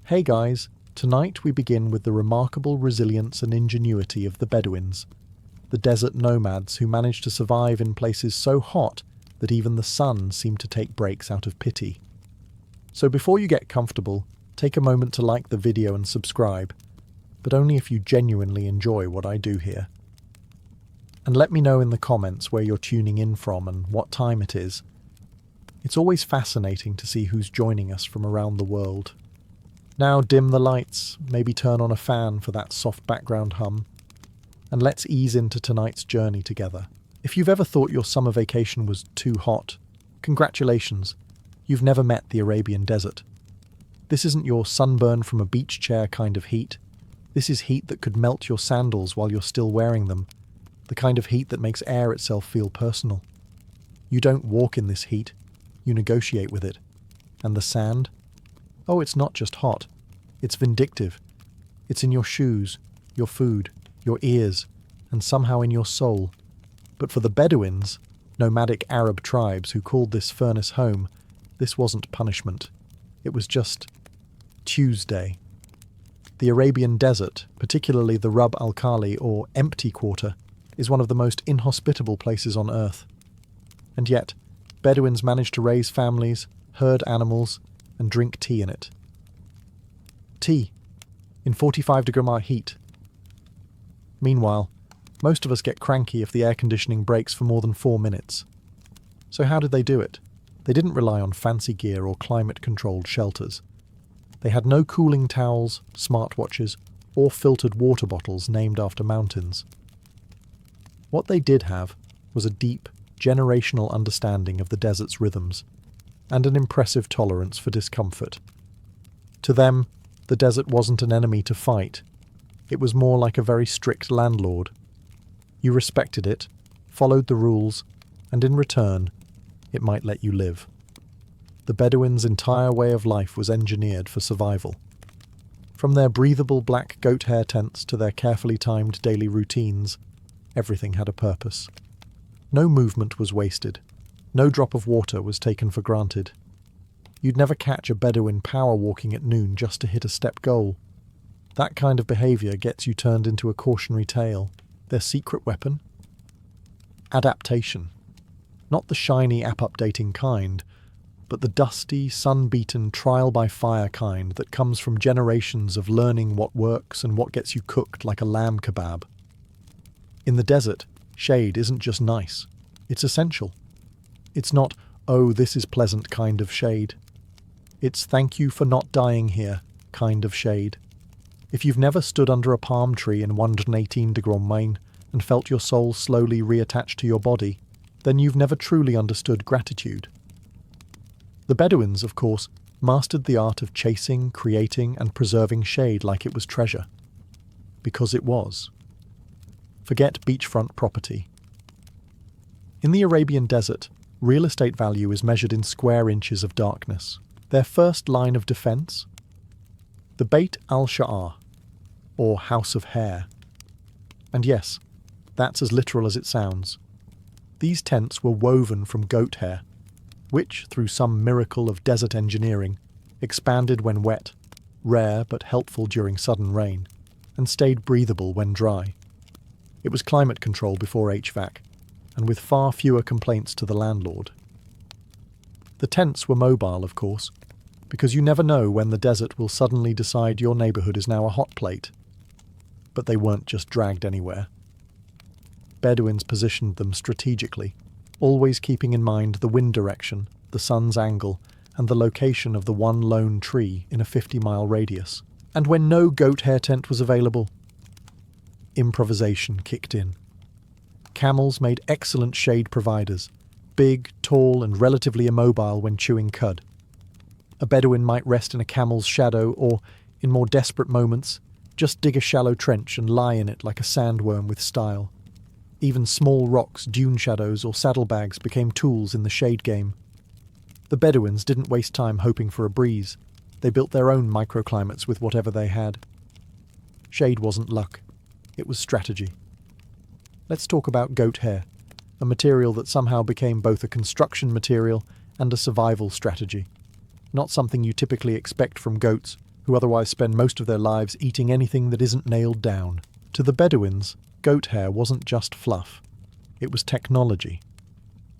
Hey guys, tonight we begin with the remarkable resilience and ingenuity of the Bedouins, the desert nomads who managed to survive in places so hot that even the sun seemed to take breaks out of pity. So before you get comfortable, take a moment to like the video and subscribe, but only if you genuinely enjoy what I do here. And let me know in the comments where you're tuning in from and what time it is. It's always fascinating to see who's joining us from around the world. Now dim the lights, maybe turn on a fan for that soft background hum, and let's ease into tonight's journey together. If you've ever thought your summer vacation was too hot, congratulations, you've never met the Arabian desert. This isn't your sunburn from a beach chair kind of heat. This is heat that could melt your sandals while you're still wearing them, the kind of heat that makes air itself feel personal. You don't walk in this heat, you negotiate with it. And the sand? Oh, it's not just hot. It's vindictive. It's in your shoes, your food, your ears, and somehow in your soul. But for the Bedouins, nomadic Arab tribes who called this furnace home, this wasn't punishment. It was just Tuesday. The Arabian desert, particularly the Rub al-Khali or empty quarter, is one of the most inhospitable places on earth. And yet, Bedouins managed to raise families, herd animals, and drink tea in it. Tea, in 45-degree heat. Meanwhile, most of us get cranky if the air conditioning breaks for more than 4 minutes. So how did they do it? They didn't rely on fancy gear or climate-controlled shelters. They had no cooling towels, smartwatches, or filtered water bottles named after mountains. What they did have was a deep, generational understanding of the desert's rhythms, and an impressive tolerance for discomfort. To them, the desert wasn't an enemy to fight. It was more like a very strict landlord. You respected it, followed the rules, and in return, it might let you live. The Bedouins' entire way of life was engineered for survival. From their breathable black goat hair tents to their carefully timed daily routines, everything had a purpose. No movement was wasted. No drop of water was taken for granted. You'd never catch a Bedouin power walking at noon just to hit a step goal. That kind of behaviour gets you turned into a cautionary tale. Their secret weapon? Adaptation. Not the shiny app-updating kind, but the dusty, sun-beaten, trial-by-fire kind that comes from generations of learning what works and what gets you cooked like a lamb kebab. In the desert, shade isn't just nice, it's essential. It's not, oh, this is pleasant kind of shade. It's thank you for not dying here kind of shade. If you've never stood under a palm tree in 118-degree Maine and felt your soul slowly reattach to your body, then you've never truly understood gratitude. The Bedouins, of course, mastered the art of chasing, creating, and preserving shade like it was treasure. Because it was. Forget beachfront property. In the Arabian desert, real estate value is measured in square inches of darkness. Their first line of defense? The Beit al-Sha'ar, or House of Hair. And yes, that's as literal as it sounds. These tents were woven from goat hair, which, through some miracle of desert engineering, expanded when wet, rare but helpful during sudden rain, and stayed breathable when dry. It was climate control before HVAC, and with far fewer complaints to the landlord. The tents were mobile, of course, because you never know when the desert will suddenly decide your neighbourhood is now a hot plate. But they weren't just dragged anywhere. Bedouins positioned them strategically, always keeping in mind the wind direction, the sun's angle, and the location of the one lone tree in a 50-mile radius. And when no goat hair tent was available, improvisation kicked in. Camels made excellent shade providers, big, tall, and relatively immobile when chewing cud. A Bedouin might rest in a camel's shadow or, in more desperate moments, just dig a shallow trench and lie in it like a sandworm with style. Even small rocks, dune shadows, or saddlebags became tools in the shade game. The Bedouins didn't waste time hoping for a breeze. They built their own microclimates with whatever they had. Shade wasn't luck. It was strategy. Let's talk about goat hair, a material that somehow became both a construction material and a survival strategy. Not something you typically expect from goats, who otherwise spend most of their lives eating anything that isn't nailed down. To the Bedouins, goat hair wasn't just fluff, it was technology.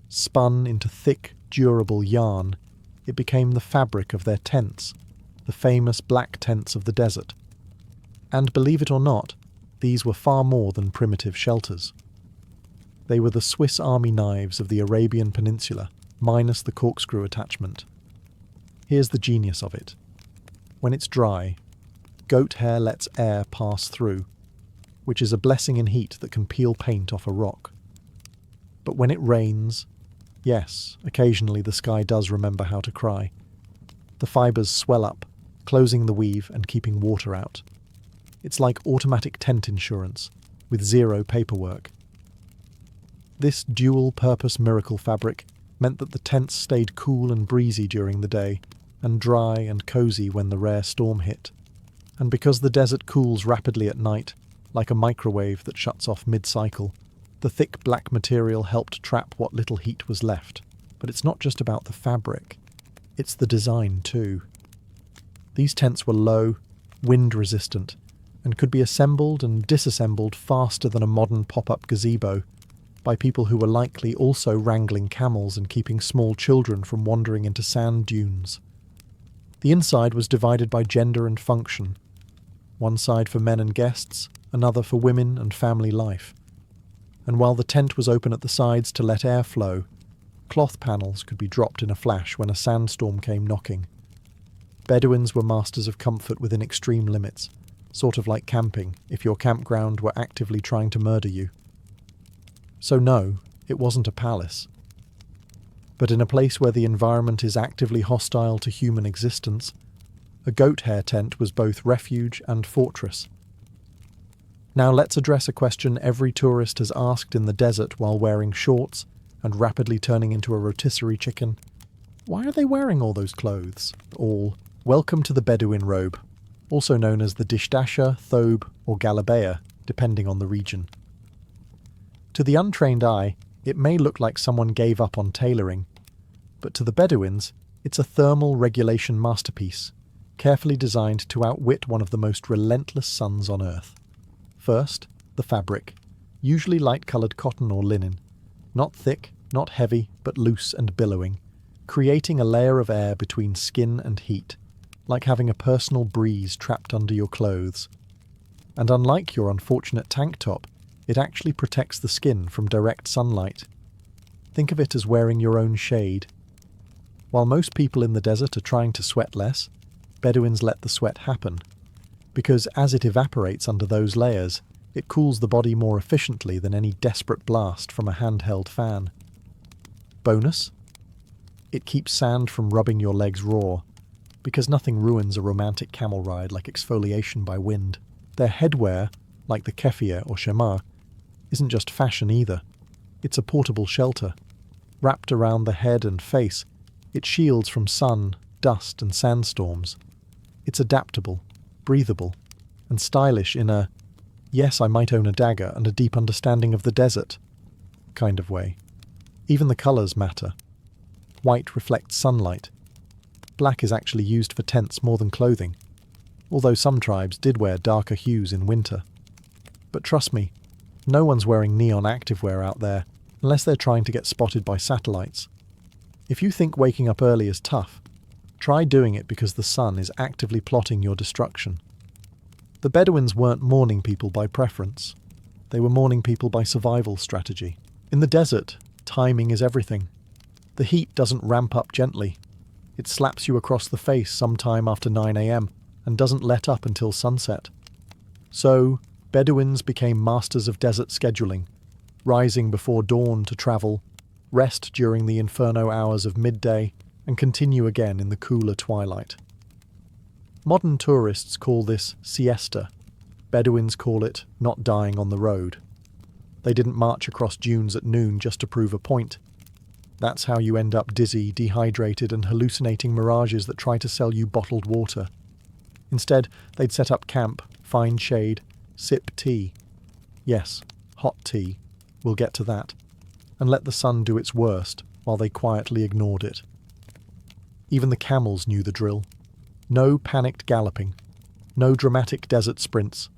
Spun into thick, durable yarn, it became the fabric of their tents, the famous black tents of the desert. And believe it or not, these were far more than primitive shelters. They were the Swiss Army knives of the Arabian Peninsula, minus the corkscrew attachment. Here's the genius of it. When it's dry, goat hair lets air pass through, which is a blessing in heat that can peel paint off a rock. But when it rains, yes, occasionally the sky does remember how to cry. The fibres swell up, closing the weave and keeping water out. It's like automatic tent insurance, with zero paperwork. This dual-purpose miracle fabric meant that the tents stayed cool and breezy during the day, and dry and cosy when the rare storm hit. And because the desert cools rapidly at night, like a microwave that shuts off mid-cycle, the thick black material helped trap what little heat was left. But it's not just about the fabric, it's the design too. These tents were low, wind-resistant, and could be assembled and disassembled faster than a modern pop-up gazebo, by people who were likely also wrangling camels and keeping small children from wandering into sand dunes. The inside was divided by gender and function, one side for men and guests, another for women and family life. And while the tent was open at the sides to let air flow, cloth panels could be dropped in a flash when a sandstorm came knocking. Bedouins were masters of comfort within extreme limits, sort of like camping if your campground were actively trying to murder you. So no, it wasn't a palace. But in a place where the environment is actively hostile to human existence, a goat hair tent was both refuge and fortress. Now let's address a question every tourist has asked in the desert while wearing shorts and rapidly turning into a rotisserie chicken. Why are they wearing all those clothes? Welcome to the Bedouin robe, also known as the dishdasha, thobe, or galabeya, depending on the region. To the untrained eye, it may look like someone gave up on tailoring, but to the Bedouins, it's a thermal regulation masterpiece, carefully designed to outwit one of the most relentless suns on Earth. First, the fabric, usually light-coloured cotton or linen, not thick, not heavy, but loose and billowing, creating a layer of air between skin and heat, like having a personal breeze trapped under your clothes. And unlike your unfortunate tank top, it actually protects the skin from direct sunlight. Think of it as wearing your own shade. While most people in the desert are trying to sweat less, Bedouins let the sweat happen, because as it evaporates under those layers, it cools the body more efficiently than any desperate blast from a handheld fan. Bonus? It keeps sand from rubbing your legs raw, because nothing ruins a romantic camel ride like exfoliation by wind. Their headwear, like the keffiyeh or shemar, isn't just fashion either. It's a portable shelter. Wrapped around the head and face, it shields from sun, dust and sandstorms. It's adaptable, breathable, and stylish in a, yes, I might own a dagger and a deep understanding of the desert, kind of way. Even the colours matter. White reflects sunlight. Black is actually used for tents more than clothing, although some tribes did wear darker hues in winter. But trust me, no one's wearing neon activewear out there, unless they're trying to get spotted by satellites. If you think waking up early is tough, try doing it because the sun is actively plotting your destruction. The Bedouins weren't morning people by preference. They were morning people by survival strategy. In the desert, timing is everything. The heat doesn't ramp up gently. It slaps you across the face sometime after 9 a.m. and doesn't let up until sunset. So, Bedouins became masters of desert scheduling, rising before dawn to travel, rest during the inferno hours of midday, and continue again in the cooler twilight. Modern tourists call this siesta. Bedouins call it not dying on the road. They didn't march across dunes at noon just to prove a point. That's how you end up dizzy, dehydrated, and hallucinating mirages that try to sell you bottled water. Instead, they'd set up camp, find shade, sip tea. Yes, hot tea. We'll get to that. And let the sun do its worst while they quietly ignored it. Even the camels knew the drill. No panicked galloping, No dramatic desert sprints.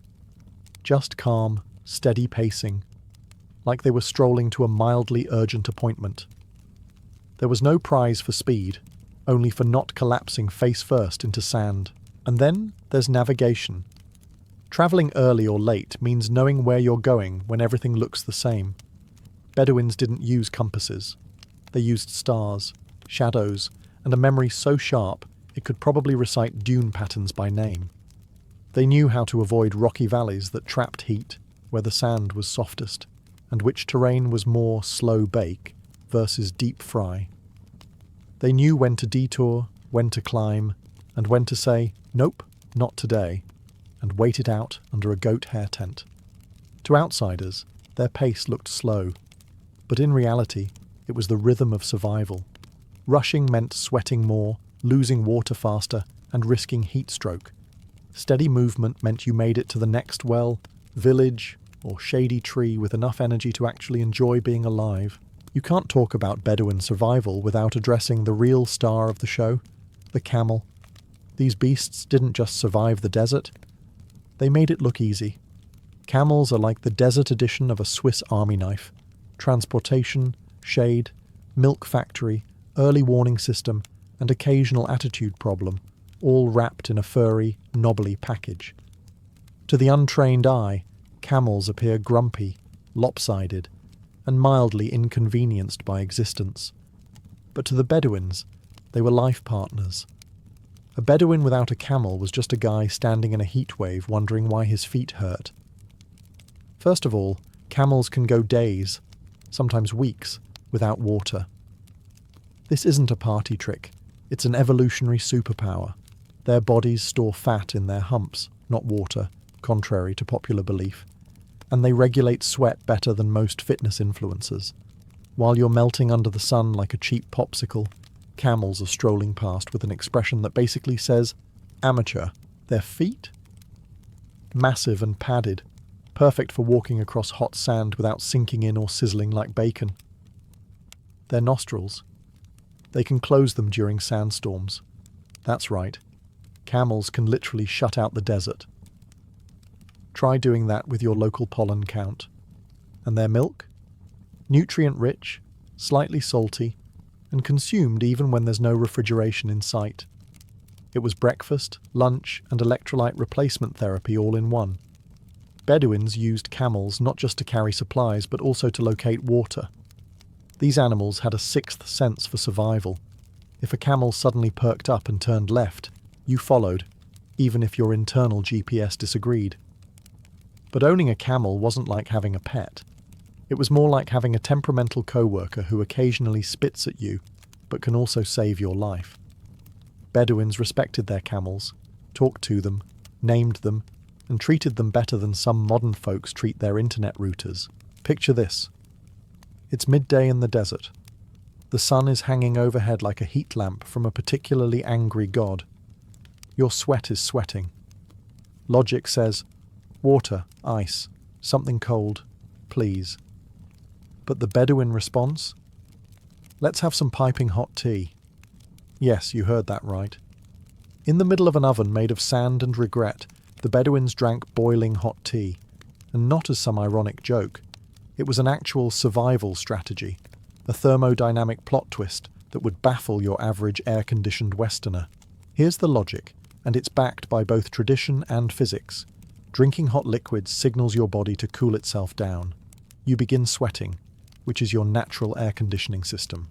Just calm, steady pacing, like they were strolling to a mildly urgent appointment. There was no prize for speed, only for not collapsing face first into sand. And then there's navigation. Travelling early or late means knowing where you're going when everything looks the same. Bedouins didn't use compasses. They used stars, shadows, and a memory so sharp it could probably recite dune patterns by name. They knew how to avoid rocky valleys that trapped heat, where the sand was softest, and which terrain was more slow bake versus deep fry. They knew when to detour, when to climb, and when to say, "Nope, not today," and wait it out under a goat hair tent. To outsiders, their pace looked slow, but in reality, it was the rhythm of survival. Rushing meant sweating more, losing water faster, and risking heat stroke. Steady movement meant you made it to the next well, village, or shady tree with enough energy to actually enjoy being alive. You can't talk about Bedouin survival without addressing the real star of the show, the camel. These beasts didn't just survive the desert, they made it look easy. Camels are like the desert edition of a Swiss army knife. Transportation, shade, milk factory, early warning system, and occasional attitude problem, all wrapped in a furry, knobbly package. To the untrained eye, camels appear grumpy, lopsided, and mildly inconvenienced by existence. But to the Bedouins, they were life partners. A Bedouin without a camel was just a guy standing in a heat wave wondering why his feet hurt. First of all, camels can go days, sometimes weeks, without water. This isn't a party trick, it's an evolutionary superpower. Their bodies store fat in their humps, not water, contrary to popular belief, and they regulate sweat better than most fitness influencers. While you're melting under the sun like a cheap popsicle, camels are strolling past with an expression that basically says, "Amateur." Their feet? Massive and padded, perfect for walking across hot sand without sinking in or sizzling like bacon. Their nostrils. They can close them during sandstorms. That's right. Camels can literally shut out the desert. Try doing that with your local pollen count. And their milk? Nutrient-rich, slightly salty, and consumed even when there's no refrigeration in sight. It was breakfast, lunch, and electrolyte replacement therapy all in one. Bedouins used camels not just to carry supplies but also to locate water. These animals had a sixth sense for survival. If a camel suddenly perked up and turned left, you followed, even if your internal GPS disagreed. But owning a camel wasn't like having a pet. It was more like having a temperamental coworker who occasionally spits at you, but can also save your life. Bedouins respected their camels, talked to them, named them, and treated them better than some modern folks treat their internet routers. Picture this. It's midday in the desert. The sun is hanging overhead like a heat lamp from a particularly angry god. Your sweat is sweating. Logic says, water, ice, something cold, please. But the Bedouin response? Let's have some piping hot tea. Yes, you heard that right. In the middle of an oven made of sand and regret, the Bedouins drank boiling hot tea, and not as some ironic joke. It was an actual survival strategy, a thermodynamic plot twist that would baffle your average air-conditioned Westerner. Here's the logic, and it's backed by both tradition and physics. Drinking hot liquids signals your body to cool itself down. You begin sweating, which is your natural air conditioning system.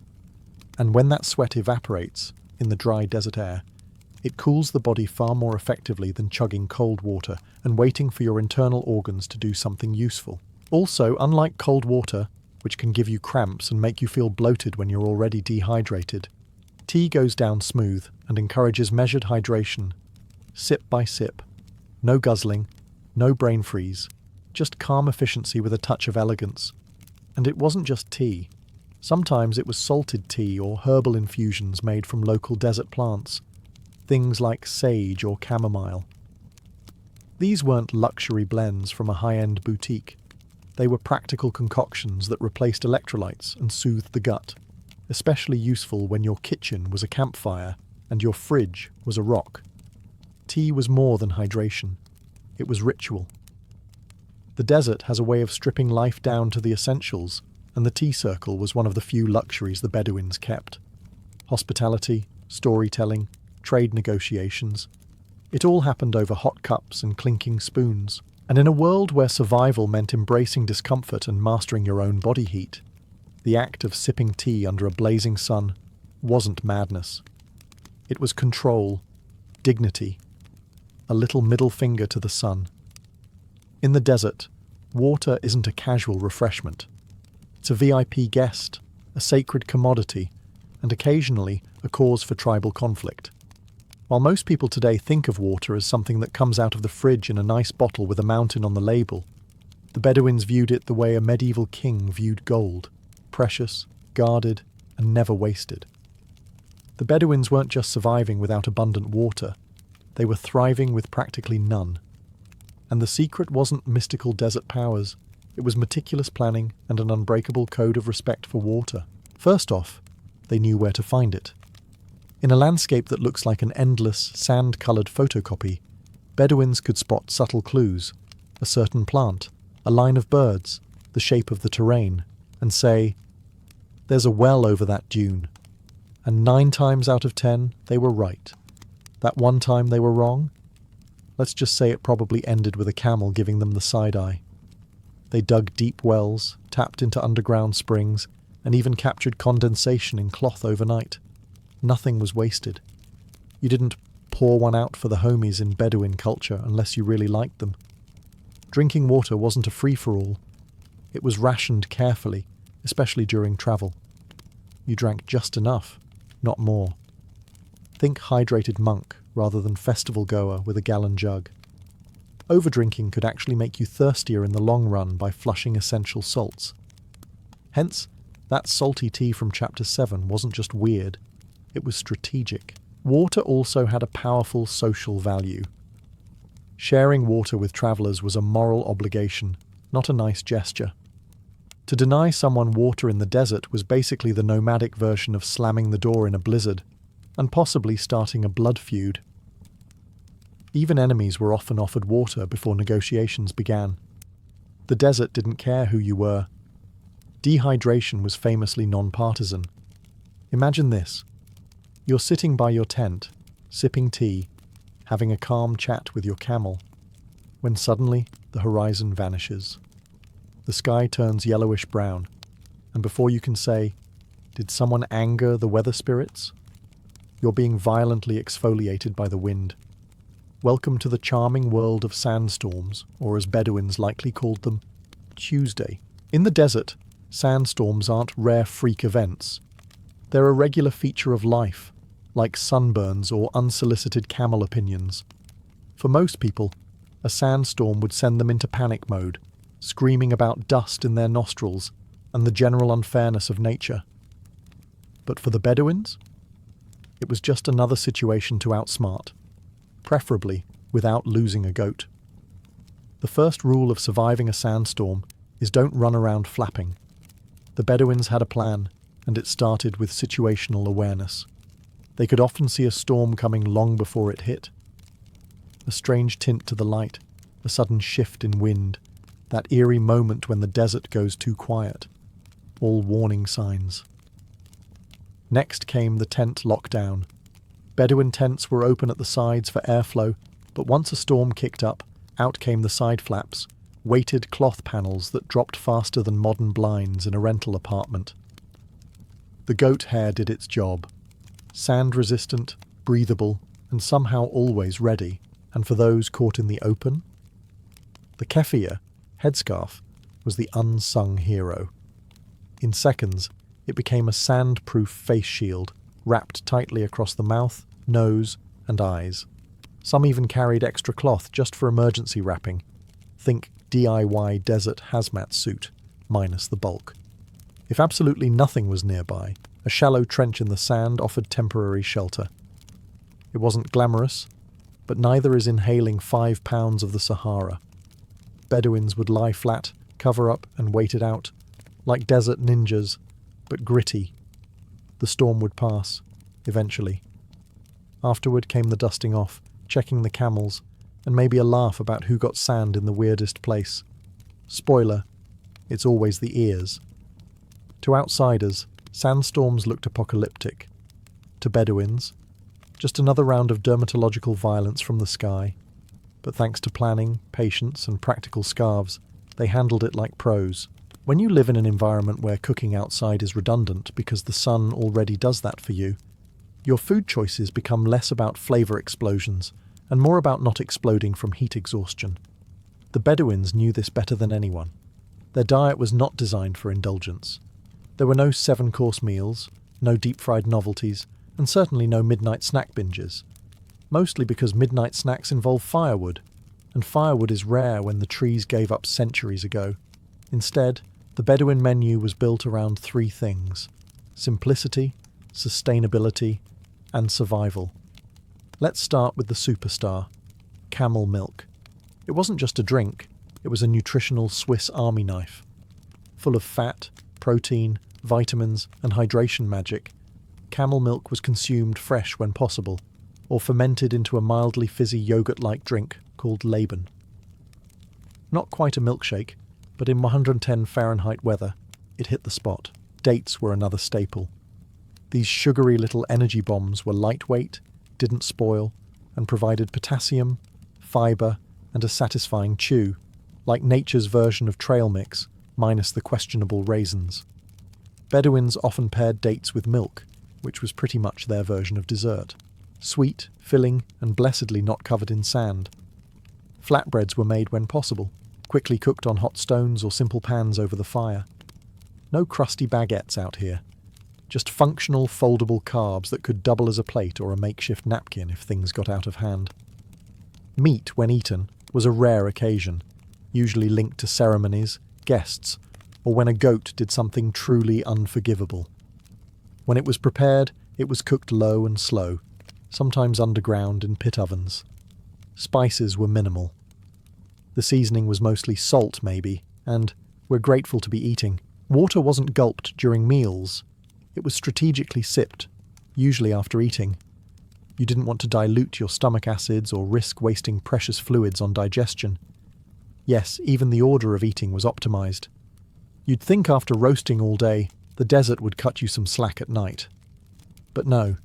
And when that sweat evaporates in the dry desert air, it cools the body far more effectively than chugging cold water and waiting for your internal organs to do something useful. Also, unlike cold water, which can give you cramps and make you feel bloated when you're already dehydrated, tea goes down smooth and encourages measured hydration, sip by sip. No guzzling, no brain freeze, just calm efficiency with a touch of elegance. And it wasn't just tea. Sometimes it was salted tea or herbal infusions made from local desert plants, things like sage or chamomile. These weren't luxury blends from a high-end boutique. They were practical concoctions that replaced electrolytes and soothed the gut, especially useful when your kitchen was a campfire and your fridge was a rock. Tea was more than hydration. It was ritual. The desert has a way of stripping life down to the essentials, and the tea circle was one of the few luxuries the Bedouins kept. Hospitality, storytelling, trade negotiations. It all happened over hot cups and clinking spoons. And in a world where survival meant embracing discomfort and mastering your own body heat, the act of sipping tea under a blazing sun wasn't madness. It was control, dignity, a little middle finger to the sun. In the desert, water isn't a casual refreshment. It's a VIP guest, a sacred commodity, and occasionally a cause for tribal conflict. While most people today think of water as something that comes out of the fridge in a nice bottle with a mountain on the label, the Bedouins viewed it the way a medieval king viewed gold: precious, guarded, and never wasted. The Bedouins weren't just surviving without abundant water, they were thriving with practically none. And the secret wasn't mystical desert powers, it was meticulous planning and an unbreakable code of respect for water. First off, they knew where to find it. In a landscape that looks like an endless, sand-coloured photocopy, Bedouins could spot subtle clues: a certain plant, a line of birds, the shape of the terrain, and say, "There's a well over that dune." And 9 times out of 10, they were right. That one time they were wrong? Let's just say it probably ended with a camel giving them the side-eye. They dug deep wells, tapped into underground springs, and even captured condensation in cloth overnight. Nothing was wasted. You didn't pour one out for the homies in Bedouin culture unless you really liked them. Drinking water wasn't a free-for-all. It was rationed carefully, especially during travel. You drank just enough, not more. Think hydrated monk rather than festival goer with a gallon jug. Overdrinking could actually make you thirstier in the long run by flushing essential salts. Hence, that salty tea from Chapter 7 wasn't just weird. It was strategic. Water also had a powerful social value. Sharing water with travellers was a moral obligation, not a nice gesture. To deny someone water in the desert was basically the nomadic version of slamming the door in a blizzard, and possibly starting a blood feud. Even enemies were often offered water before negotiations began. The desert didn't care who you were. Dehydration was famously non-partisan. Imagine this. You're sitting by your tent, sipping tea, having a calm chat with your camel, when suddenly the horizon vanishes. The sky turns yellowish-brown, and before you can say, "Did someone anger the weather spirits?" you're being violently exfoliated by the wind. Welcome to the charming world of sandstorms, or as Bedouins likely called them, Tuesday. In the desert, sandstorms aren't rare freak events. They're a regular feature of life, like sunburns or unsolicited camel opinions. For most people, a sandstorm would send them into panic mode, screaming about dust in their nostrils and the general unfairness of nature. But for the Bedouins, it was just another situation to outsmart, preferably without losing a goat. The first rule of surviving a sandstorm is don't run around flapping. The Bedouins had a plan, and it started with situational awareness. They could often see a storm coming long before it hit. A strange tint to the light, a sudden shift in wind, that eerie moment when the desert goes too quiet. All warning signs. Next came the tent lockdown. Bedouin tents were open at the sides for airflow, but once a storm kicked up, out came the side flaps, weighted cloth panels that dropped faster than modern blinds in a rental apartment. The goat hair did its job. Sand-resistant, breathable, and somehow always ready, and for those caught in the open? The keffiyeh, headscarf, was the unsung hero. In seconds, it became a sand-proof face shield, wrapped tightly across the mouth, nose, and eyes. Some even carried extra cloth just for emergency wrapping. Think DIY desert hazmat suit, minus the bulk. If absolutely nothing was nearby, a shallow trench in the sand offered temporary shelter. It wasn't glamorous, but neither is inhaling 5 pounds of the Sahara. Bedouins would lie flat, cover up, and wait it out, like desert ninjas, but gritty. The storm would pass, eventually. Afterward came the dusting off, checking the camels, and maybe a laugh about who got sand in the weirdest place. Spoiler, it's always the ears. To outsiders, sandstorms looked apocalyptic. To Bedouins, just another round of dermatological violence from the sky. But thanks to planning, patience, and practical scarves, they handled it like pros. When you live in an environment where cooking outside is redundant because the sun already does that for you, your food choices become less about flavour explosions and more about not exploding from heat exhaustion. The Bedouins knew this better than anyone. Their diet was not designed for indulgence. There were no 7-course meals, no deep-fried novelties, and certainly no midnight snack binges. Mostly because midnight snacks involve firewood, and firewood is rare when the trees gave up centuries ago. Instead, the Bedouin menu was built around 3 things: simplicity, sustainability, and survival. Let's start with the superstar, camel milk. It wasn't just a drink, it was a nutritional Swiss army knife. Full of fat, protein, vitamins, and hydration magic, camel milk was consumed fresh when possible, or fermented into a mildly fizzy yogurt-like drink called Laban. Not quite a milkshake, but in 110 Fahrenheit weather, it hit the spot. Dates were another staple. These sugary little energy bombs were lightweight, didn't spoil, and provided potassium, fibre, and a satisfying chew, like nature's version of trail mix, minus the questionable raisins. Bedouins often paired dates with milk, which was pretty much their version of dessert. Sweet, filling, and blessedly not covered in sand. Flatbreads were made when possible, quickly cooked on hot stones or simple pans over the fire. No crusty baguettes out here. Just functional, foldable carbs that could double as a plate or a makeshift napkin if things got out of hand. Meat, when eaten, was a rare occasion, usually linked to ceremonies, guests, or when a goat did something truly unforgivable. When it was prepared, it was cooked low and slow, sometimes underground in pit ovens. Spices were minimal. The seasoning was mostly salt, maybe, and, we're grateful to be eating. Water wasn't gulped during meals. It was strategically sipped, usually after eating. You didn't want to dilute your stomach acids or risk wasting precious fluids on digestion. Yes, even the order of eating was optimized. You'd think after roasting all day, the desert would cut you some slack at night. But no.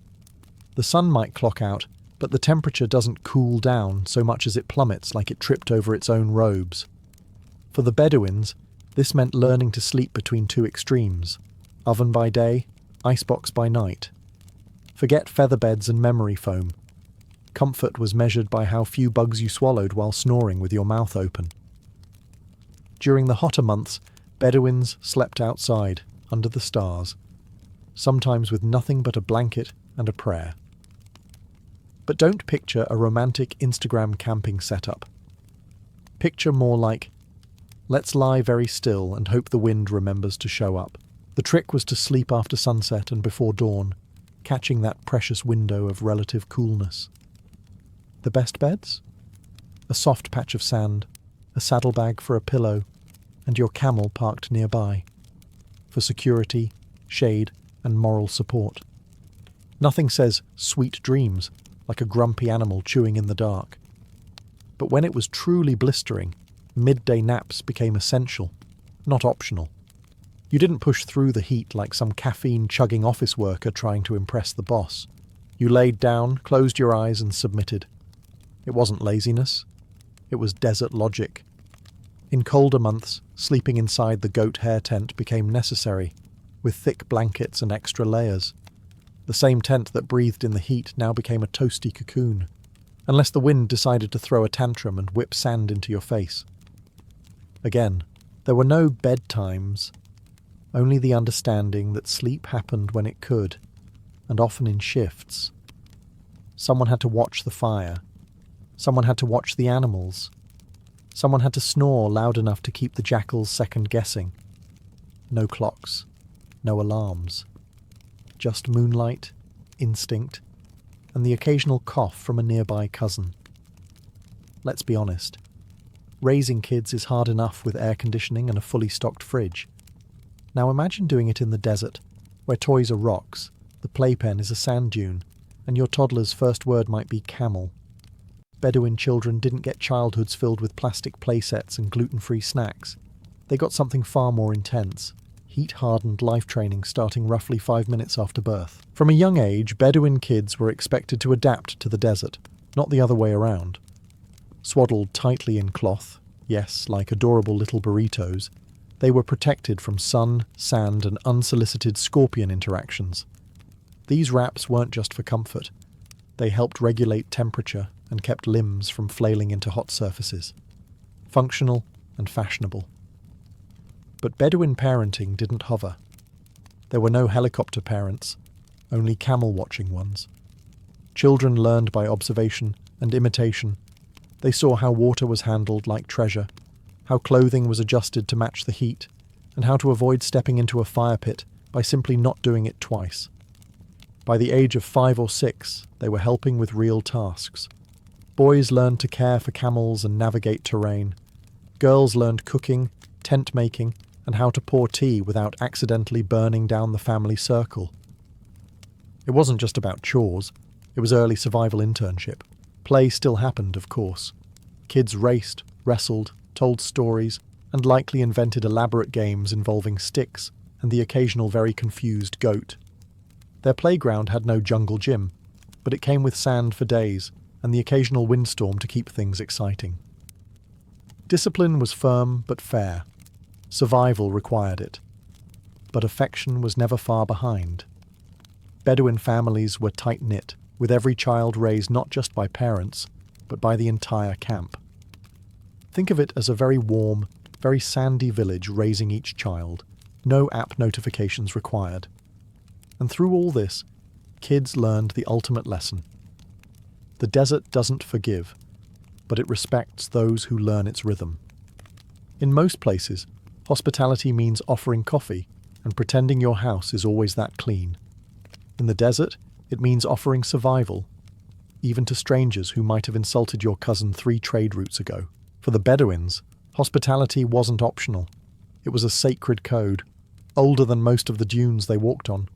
The sun might clock out, but the temperature doesn't cool down so much as it plummets like it tripped over its own robes. For the Bedouins, this meant learning to sleep between 2 extremes: oven by day, icebox by night. Forget feather beds and memory foam. Comfort was measured by how few bugs you swallowed while snoring with your mouth open. During the hotter months, Bedouins slept outside, under the stars, sometimes with nothing but a blanket and a prayer. But don't picture a romantic Instagram camping setup. Picture more like, let's lie very still and hope the wind remembers to show up. The trick was to sleep after sunset and before dawn, catching that precious window of relative coolness. The best beds? A soft patch of sand, a saddlebag for a pillow, and your camel parked nearby, for security, shade, and moral support. Nothing says sweet dreams like a grumpy animal chewing in the dark. But when it was truly blistering, midday naps became essential, not optional. You didn't push through the heat like some caffeine-chugging office worker trying to impress the boss. You laid down, closed your eyes, and submitted. It wasn't laziness. It was desert logic. In colder months, sleeping inside the goat hair tent became necessary, with thick blankets and extra layers. The same tent that breathed in the heat now became a toasty cocoon, unless the wind decided to throw a tantrum and whip sand into your face. Again, there were no bedtimes, only the understanding that sleep happened when it could, and often in shifts. Someone had to watch the fire. Someone had to watch the animals. Someone had to snore loud enough to keep the jackals second-guessing. No clocks. No alarms. Just moonlight, instinct, and the occasional cough from a nearby cousin. Let's be honest. Raising kids is hard enough with air conditioning and a fully stocked fridge. Now imagine doing it in the desert, where toys are rocks, the playpen is a sand dune, and your toddler's first word might be camel. Bedouin children didn't get childhoods filled with plastic playsets and gluten-free snacks. They got something far more intense. Heat-hardened life training starting roughly 5 minutes after birth. From a young age, Bedouin kids were expected to adapt to the desert, not the other way around. Swaddled tightly in cloth, yes, like adorable little burritos, they were protected from sun, sand, and unsolicited scorpion interactions. These wraps weren't just for comfort. They helped regulate temperature and kept limbs from flailing into hot surfaces. Functional and fashionable. But Bedouin parenting didn't hover. There were no helicopter parents, only camel-watching ones. Children learned by observation and imitation. They saw how water was handled like treasure, how clothing was adjusted to match the heat, and how to avoid stepping into a fire pit by simply not doing it twice. By the age of 5 or 6, they were helping with real tasks. Boys learned to care for camels and navigate terrain. Girls learned cooking, tent making, and how to pour tea without accidentally burning down the family circle. It wasn't just about chores, it was early survival internship. Play still happened, of course. Kids raced, wrestled, told stories, and likely invented elaborate games involving sticks and the occasional very confused goat. Their playground had no jungle gym, but it came with sand for days and the occasional windstorm to keep things exciting. Discipline was firm but fair. Survival required it. But affection was never far behind. Bedouin families were tight-knit, with every child raised not just by parents, but by the entire camp. Think of it as a very warm, very sandy village raising each child, no app notifications required. And through all this, kids learned the ultimate lesson. The desert doesn't forgive, but it respects those who learn its rhythm. In most places, hospitality means offering coffee and pretending your house is always that clean. In the desert, it means offering survival, even to strangers who might have insulted your cousin 3 trade routes ago. For the Bedouins, hospitality wasn't optional. It was a sacred code, older than most of the dunes they walked on.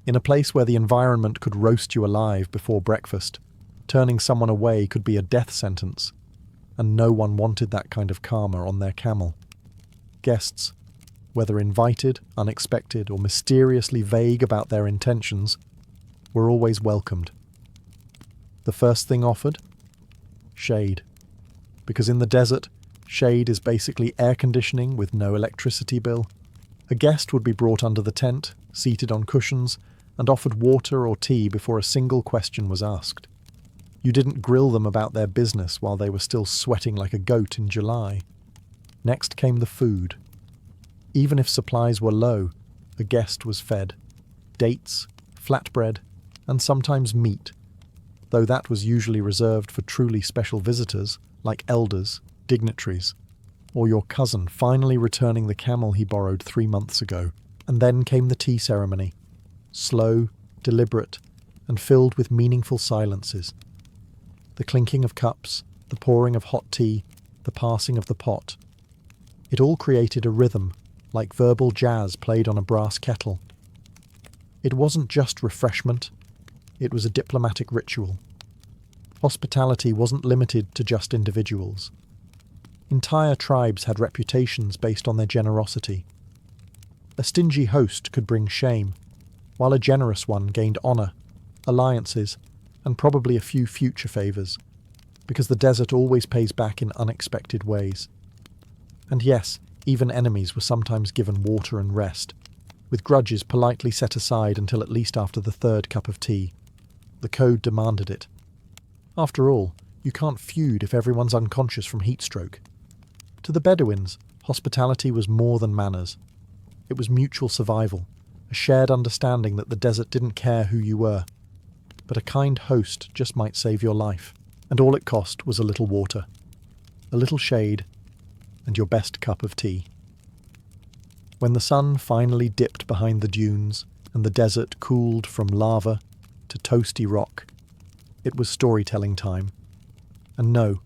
In a place where the environment could roast you alive before breakfast, turning someone away could be a death sentence, and no one wanted that kind of karma on their camel. Guests, whether invited, unexpected, or mysteriously vague about their intentions, were always welcomed. The first thing offered? Shade. Because in the desert, shade is basically air conditioning with no electricity bill. A guest would be brought under the tent, seated on cushions, and offered water or tea before a single question was asked. You didn't grill them about their business while they were still sweating like a goat in July. Next came the food. Even if supplies were low, a guest was fed. Dates, flatbread, and sometimes meat, though that was usually reserved for truly special visitors, like elders, dignitaries, or your cousin finally returning the camel he borrowed 3 months ago. And then came the tea ceremony. Slow, deliberate, and filled with meaningful silences. The clinking of cups, the pouring of hot tea, the passing of the pot. It all created a rhythm, like verbal jazz played on a brass kettle. It wasn't just refreshment, it was a diplomatic ritual. Hospitality wasn't limited to just individuals. Entire tribes had reputations based on their generosity. A stingy host could bring shame, while a generous one gained honour, alliances, and probably a few future favours, because the desert always pays back in unexpected ways. And yes, even enemies were sometimes given water and rest, with grudges politely set aside until at least after the 3rd cup of tea. The code demanded it. After all, you can't feud if everyone's unconscious from heatstroke. To the Bedouins, hospitality was more than manners. It was mutual survival, a shared understanding that the desert didn't care who you were. But a kind host just might save your life, and all it cost was a little water, a little shade, and your best cup of tea. When the sun finally dipped behind the dunes and the desert cooled from lava to toasty rock, it was storytelling time. And no,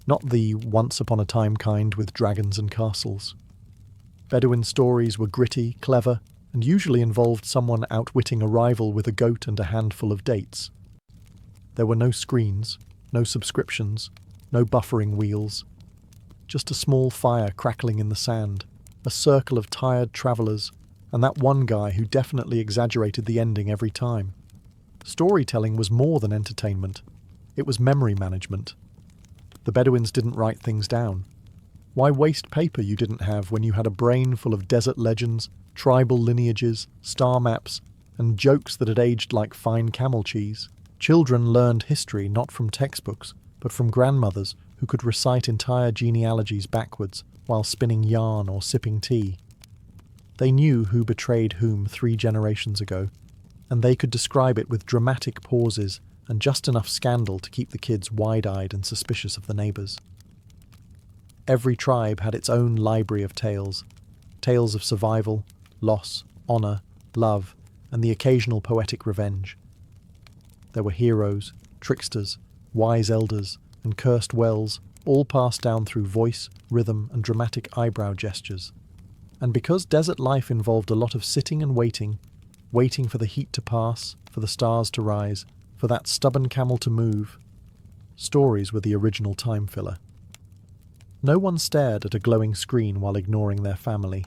not the once-upon-a-time kind with dragons and castles. Bedouin stories were gritty, clever, and usually involved someone outwitting a rival with a goat and a handful of dates. There were no screens, No subscriptions, no buffering wheels. Just a small fire crackling in the sand, a circle of tired travellers, and that one guy who definitely exaggerated the ending every time. Storytelling was more than entertainment. It was memory management. The Bedouins didn't write things down. Why waste paper you didn't have when you had a brain full of desert legends, tribal lineages, star maps, and jokes that had aged like fine camel cheese? Children learned history not from textbooks, but from grandmothers who could recite entire genealogies backwards while spinning yarn or sipping tea. They knew who betrayed whom 3 generations ago, and they could describe it with dramatic pauses and just enough scandal to keep the kids wide-eyed and suspicious of the neighbours. Every tribe had its own library of tales of survival, loss, honour, love, and the occasional poetic revenge. There were heroes, tricksters, wise elders, and cursed wells, all passed down through voice, rhythm, and dramatic eyebrow gestures. And because desert life involved a lot of sitting and waiting for the heat to pass, for the stars to rise, for that stubborn camel to move, stories were the original time filler. No one stared at a glowing screen while ignoring their family.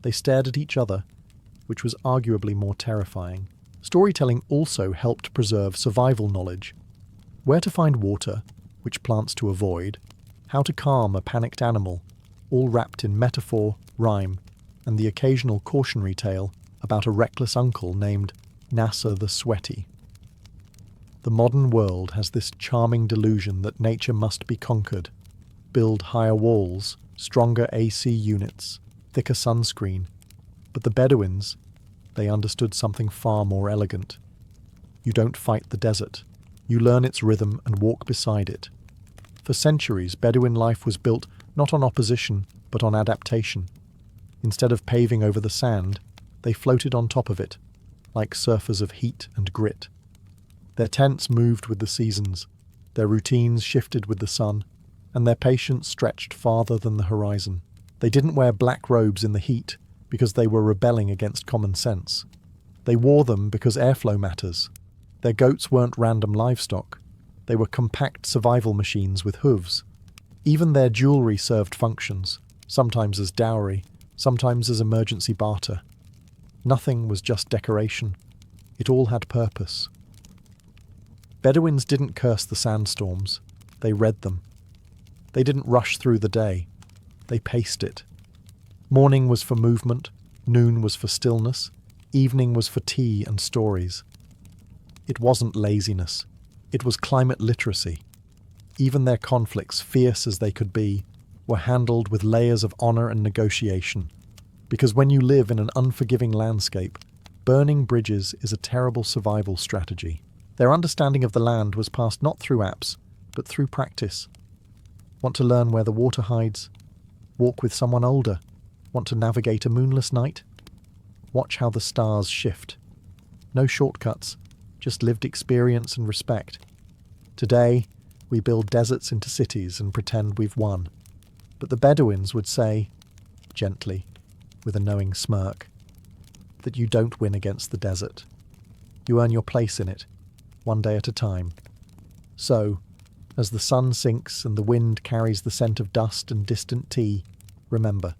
They stared at each other, which was arguably more terrifying. Storytelling also helped preserve survival knowledge. Where to find water, which plants to avoid, how to calm a panicked animal, all wrapped in metaphor, rhyme, and the occasional cautionary tale about a reckless uncle named Nasser the Sweaty. The modern world has this charming delusion that nature must be conquered. Build higher walls, stronger AC units, thicker sunscreen. But the Bedouins, they understood something far more elegant. You don't fight the desert. You learn its rhythm and walk beside it. For centuries, Bedouin life was built not on opposition, but on adaptation. Instead of paving over the sand, they floated on top of it, like surfers of heat and grit. Their tents moved with the seasons, their routines shifted with the sun, and their patience stretched farther than the horizon. They didn't wear black robes in the heat because they were rebelling against common sense. They wore them because airflow matters. Their goats weren't random livestock. They were compact survival machines with hooves. Even their jewellery served functions, sometimes as dowry, sometimes as emergency barter. Nothing was just decoration. It all had purpose. Bedouins didn't curse the sandstorms. They read them. They didn't rush through the day. They paced it. Morning was for movement, noon was for stillness, evening was for tea and stories. It wasn't laziness. It was climate literacy. Even their conflicts, fierce as they could be, were handled with layers of honour and negotiation. Because when you live in an unforgiving landscape, burning bridges is a terrible survival strategy. Their understanding of the land was passed not through apps, but through practice. Want to learn where the water hides? Walk with someone older. Want to navigate a moonless night? Watch how the stars shift. No shortcuts, just lived experience and respect. Today, we build deserts into cities and pretend we've won. But the Bedouins would say, gently, with a knowing smirk, that you don't win against the desert. You earn your place in it, one day at a time. So, as the sun sinks and the wind carries the scent of dust and distant tea, remember,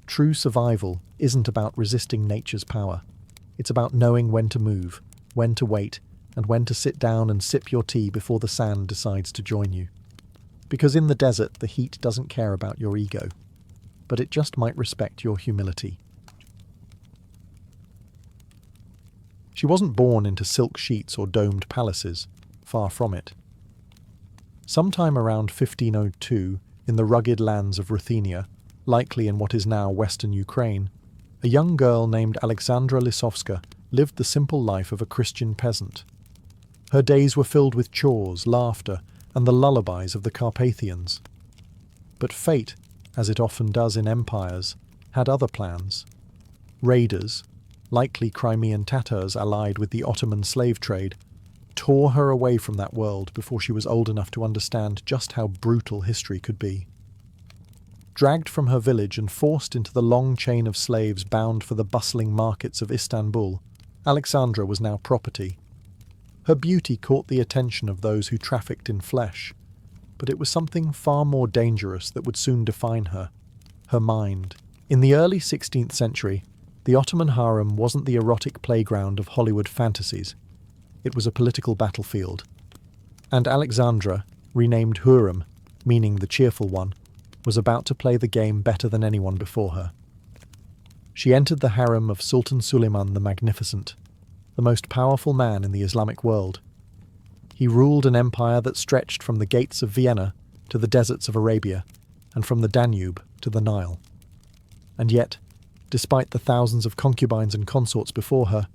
true survival isn't about resisting nature's power. It's about knowing when to move, when to wait, and when to sit down and sip your tea before the sand decides to join you. Because in the desert, the heat doesn't care about your ego, but it just might respect your humility. She wasn't born into silk sheets or domed palaces, far from it. Sometime around 1502, in the rugged lands of Ruthenia, likely in what is now western Ukraine, a young girl named Alexandra Lisovska lived the simple life of a Christian peasant. Her days were filled with chores, laughter, and the lullabies of the Carpathians. But fate, as it often does in empires, had other plans. Raiders, likely Crimean Tatars allied with the Ottoman slave trade, tore her away from that world before she was old enough to understand just how brutal history could be. Dragged from her village and forced into the long chain of slaves bound for the bustling markets of Istanbul, Alexandra was now property. Her beauty caught the attention of those who trafficked in flesh, but it was something far more dangerous that would soon define her: her mind. In the early 16th century, the Ottoman harem wasn't the erotic playground of Hollywood fantasies. It was a political battlefield. And Alexandra, renamed Hürrem, meaning the cheerful one, was about to play the game better than anyone before her. She entered the harem of Sultan Suleiman the Magnificent, the most powerful man in the Islamic world. He ruled an empire that stretched from the gates of Vienna to the deserts of Arabia, and from the Danube to the Nile. And yet, despite the thousands of concubines and consorts before her,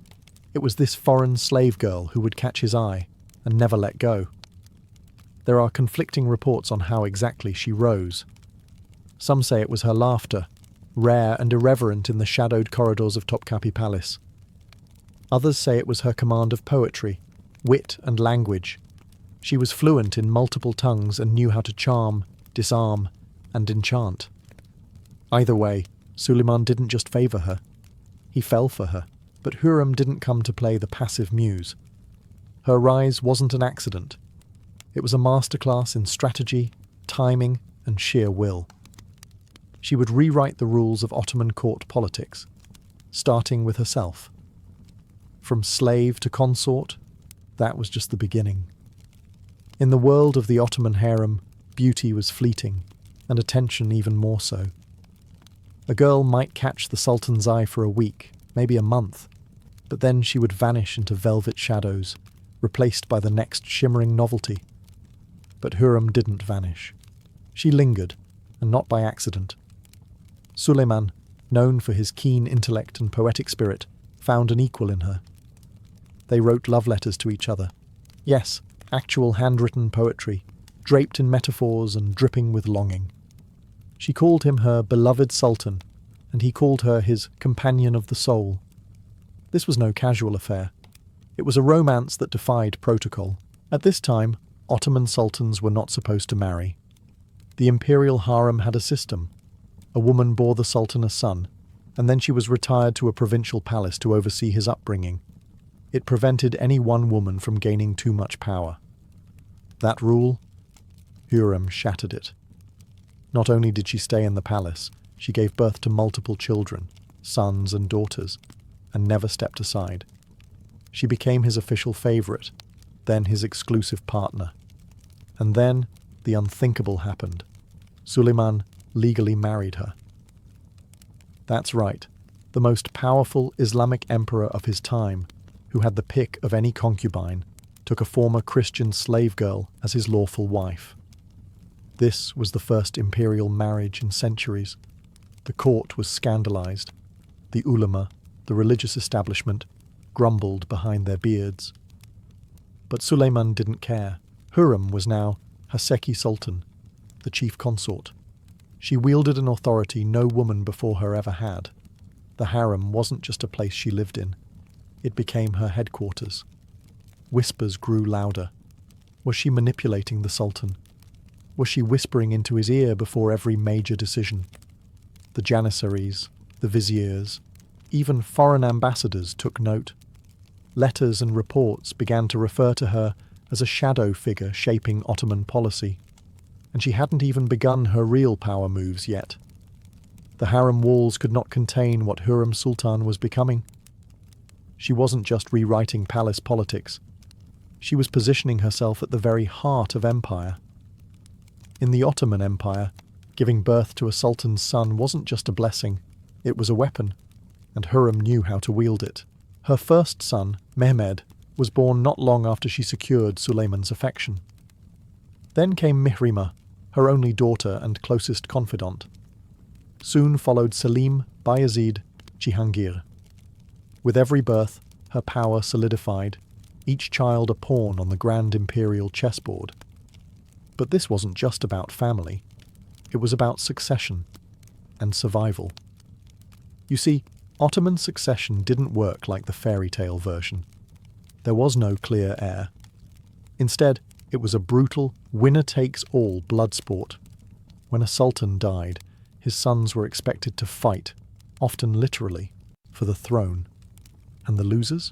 it was this foreign slave girl who would catch his eye and never let go. There are conflicting reports on how exactly she rose. Some say it was her laughter, rare and irreverent in the shadowed corridors of Topkapi Palace. Others say it was her command of poetry, wit and language. She was fluent in multiple tongues and knew how to charm, disarm, and enchant. Either way, Suleiman didn't just favour her. He fell for her, but Hürrem didn't come to play the passive muse. Her rise wasn't an accident. It was a masterclass in strategy, timing, and sheer will. She would rewrite the rules of Ottoman court politics, starting with herself. From slave to consort, that was just the beginning. In the world of the Ottoman harem, beauty was fleeting, and attention even more so. A girl might catch the Sultan's eye for a week, maybe a month, but then she would vanish into velvet shadows, replaced by the next shimmering novelty. But Hürrem didn't vanish. She lingered, and not by accident. Suleiman, known for his keen intellect and poetic spirit, found an equal in her. They wrote love letters to each other. Yes, actual handwritten poetry, draped in metaphors and dripping with longing. She called him her beloved Sultan, and he called her his companion of the soul. This was no casual affair. It was a romance that defied protocol. At this time, Ottoman sultans were not supposed to marry. The imperial harem had a system. A woman bore the sultan a son, and then she was retired to a provincial palace to oversee his upbringing. It prevented any one woman from gaining too much power. That rule, Hürrem shattered it. Not only did she stay in the palace, she gave birth to multiple children, sons and daughters, and never stepped aside. She became his official favourite, then his exclusive partner. And then the unthinkable happened. Suleiman legally married her. That's right, the most powerful Islamic emperor of his time, who had the pick of any concubine, took a former Christian slave girl as his lawful wife. This was the first imperial marriage in centuries. The court was scandalized. The ulama, the religious establishment, grumbled behind their beards. But Suleiman didn't care. Hürrem was now Haseki Sultan, the chief consort. She wielded an authority no woman before her ever had. The harem wasn't just a place she lived in. It became her headquarters. Whispers grew louder. Was she manipulating the Sultan? Was she whispering into his ear before every major decision? The janissaries, the viziers, even foreign ambassadors took note. Letters and reports began to refer to her as a shadow figure shaping Ottoman policy, and she hadn't even begun her real power moves yet. The harem walls could not contain what Hürrem Sultan was becoming. She wasn't just rewriting palace politics. She was positioning herself at the very heart of empire. In the Ottoman Empire, giving birth to a sultan's son wasn't just a blessing, it was a weapon, and Hürrem knew how to wield it. Her first son, Mehmed, was born not long after she secured Suleiman's affection. Then came Mihrima, her only daughter and closest confidant. Soon followed Selim, Bayezid, Jihangir. With every birth, her power solidified, each child a pawn on the grand imperial chessboard. But this wasn't just about family. It was about succession and survival. You see, Ottoman succession didn't work like the fairy tale version. There was no clear heir. Instead, it was a brutal, winner-takes-all blood sport. When a sultan died, his sons were expected to fight, often literally, for the throne. And the losers?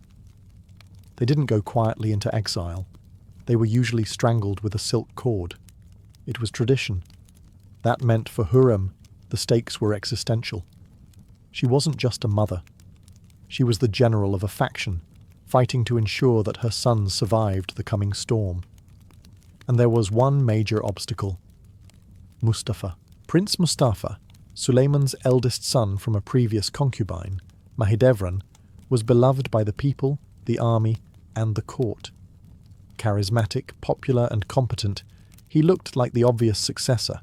They didn't go quietly into exile. They were usually strangled with a silk cord. It was tradition. That meant for Hürrem, the stakes were existential. She wasn't just a mother. She was the general of a faction, fighting to ensure that her sons survived the coming storm. And there was one major obstacle. Mustafa. Prince Mustafa, Suleiman's eldest son from a previous concubine, Mahidevran, was beloved by the people, the army, and the court. Charismatic, popular, and competent, he looked like the obvious successor.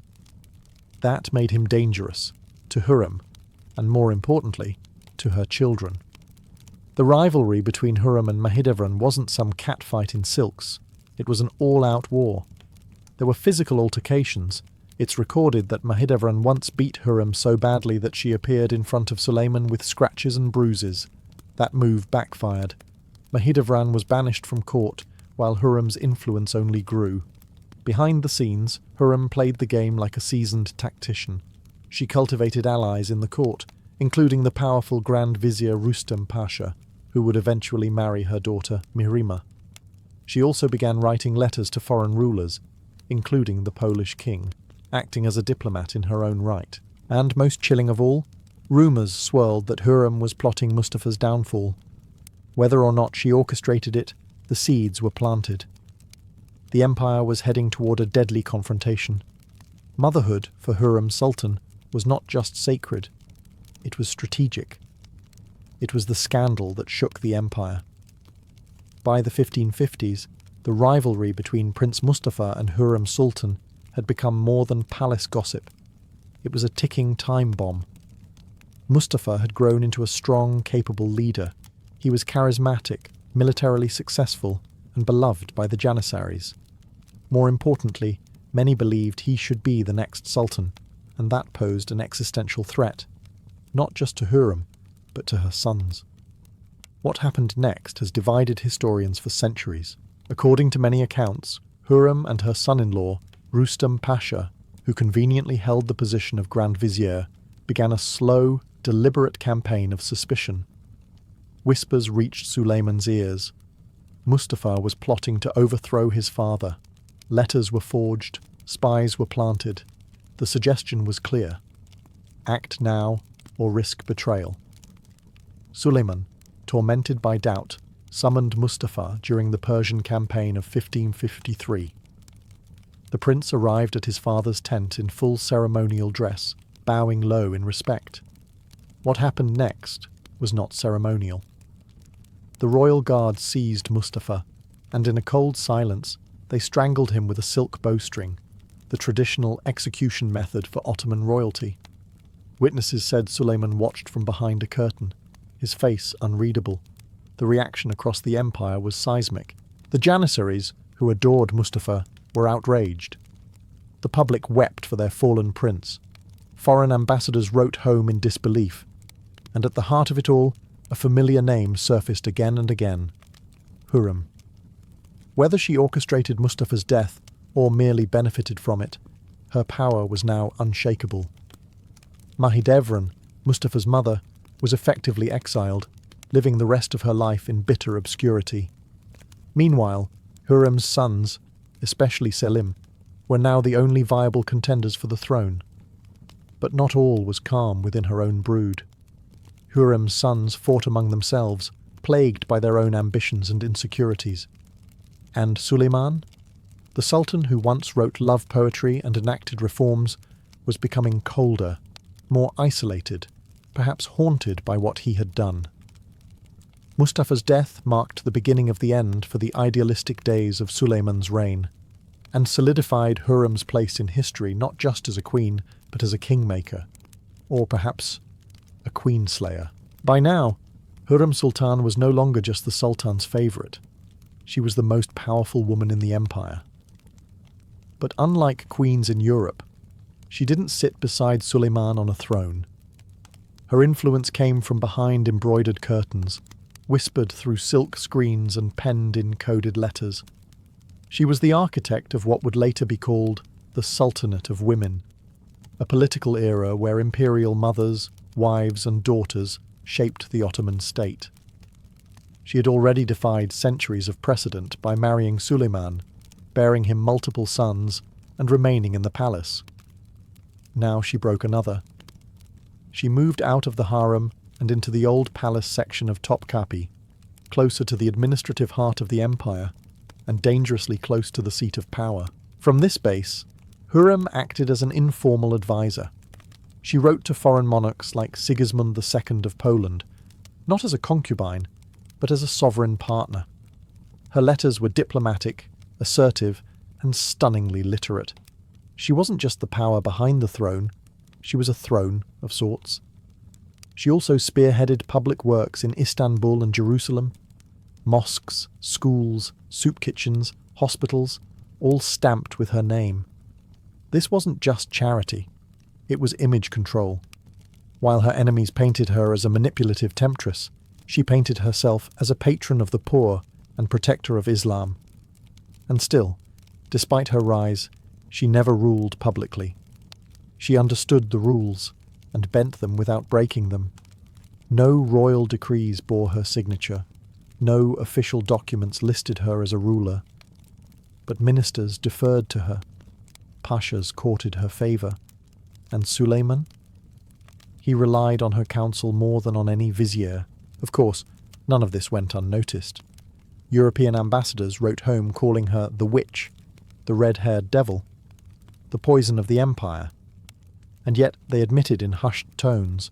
That made him dangerous, to Hürrem, and more importantly, to her children. The rivalry between Hürrem and Mahidevran wasn't some catfight in silks. It was an all-out war. There were physical altercations. It's recorded that Mahidevran once beat Hürrem so badly that she appeared in front of Suleiman with scratches and bruises. That move backfired. Mahidevran was banished from court, while Hürrem's influence only grew. Behind the scenes, Hürrem played the game like a seasoned tactician. She cultivated allies in the court, including the powerful Grand Vizier Rustam Pasha, who would eventually marry her daughter Mihrimah. She also began writing letters to foreign rulers, including the Polish king, acting as a diplomat in her own right. And most chilling of all, rumours swirled that Hürrem was plotting Mustafa's downfall. Whether or not she orchestrated it, the seeds were planted. The empire was heading toward a deadly confrontation. Motherhood, for Hürrem's Sultan, was not just sacred. It was strategic. It was the scandal that shook the empire. By the 1550s, the rivalry between Prince Mustafa and Hürrem Sultan had become more than palace gossip. It was a ticking time bomb. Mustafa had grown into a strong, capable leader. He was charismatic, militarily successful, and beloved by the Janissaries. More importantly, many believed he should be the next sultan, and that posed an existential threat, not just to Hürrem, but to her sons. What happened next has divided historians for centuries. According to many accounts, Hürrem and her son-in-law, Rustam Pasha, who conveniently held the position of Grand Vizier, began a slow, deliberate campaign of suspicion. Whispers reached Suleiman's ears. Mustafa was plotting to overthrow his father. Letters were forged, spies were planted. The suggestion was clear. Act now or risk betrayal. Suleiman, tormented by doubt, summoned Mustafa during the Persian campaign of 1553. The prince arrived at his father's tent in full ceremonial dress, bowing low in respect. What happened next was not ceremonial. The royal guard seized Mustafa, and in a cold silence, they strangled him with a silk bowstring, the traditional execution method for Ottoman royalty. Witnesses said Suleiman watched from behind a curtain, his face unreadable. The reaction across the empire was seismic. The Janissaries, who adored Mustafa, were outraged. The public wept for their fallen prince. Foreign ambassadors wrote home in disbelief. And at the heart of it all, a familiar name surfaced again and again: Hürrem. Whether she orchestrated Mustafa's death or merely benefited from it, her power was now unshakable. Mahidevran, Mustafa's mother, was effectively exiled, living the rest of her life in bitter obscurity. Meanwhile, Hürrem's sons, especially Selim, were now the only viable contenders for the throne. But not all was calm within her own brood. Hürrem's sons fought among themselves, plagued by their own ambitions and insecurities. And Suleiman, the sultan who once wrote love poetry and enacted reforms, was becoming colder, more isolated, perhaps haunted by what he had done. Mustafa's death marked the beginning of the end for the idealistic days of Suleiman's reign, and solidified Hürrem's place in history not just as a queen, but as a kingmaker, or perhaps a queen-slayer. By now, Hürrem Sultan was no longer just the Sultan's favourite. She was the most powerful woman in the empire. But unlike queens in Europe, she didn't sit beside Suleiman on a throne. Her influence came from behind embroidered curtains, whispered through silk screens and penned in coded letters. She was the architect of what would later be called the Sultanate of Women, a political era where imperial mothers, wives and daughters shaped the Ottoman state. She had already defied centuries of precedent by marrying Suleiman, bearing him multiple sons, and remaining in the palace. Now she broke another. She moved out of the harem and into the old palace section of Topkapi, closer to the administrative heart of the empire, and dangerously close to the seat of power. From this base, Hürrem acted as an informal advisor. She wrote to foreign monarchs like Sigismund II of Poland, not as a concubine, but as a sovereign partner. Her letters were diplomatic, assertive, and stunningly literate. She wasn't just the power behind the throne, she was a throne of sorts. She also spearheaded public works in Istanbul and Jerusalem. Mosques, schools, soup kitchens, hospitals, all stamped with her name. This wasn't just charity, it was image control. While her enemies painted her as a manipulative temptress, she painted herself as a patron of the poor and protector of Islam. And still, despite her rise, she never ruled publicly. She understood the rules and bent them without breaking them. No royal decrees bore her signature. No official documents listed her as a ruler. But ministers deferred to her. Pashas courted her favour. And Suleiman? He relied on her counsel more than on any vizier. Of course, none of this went unnoticed. European ambassadors wrote home calling her the witch, the red-haired devil, the poison of the empire. And yet they admitted in hushed tones,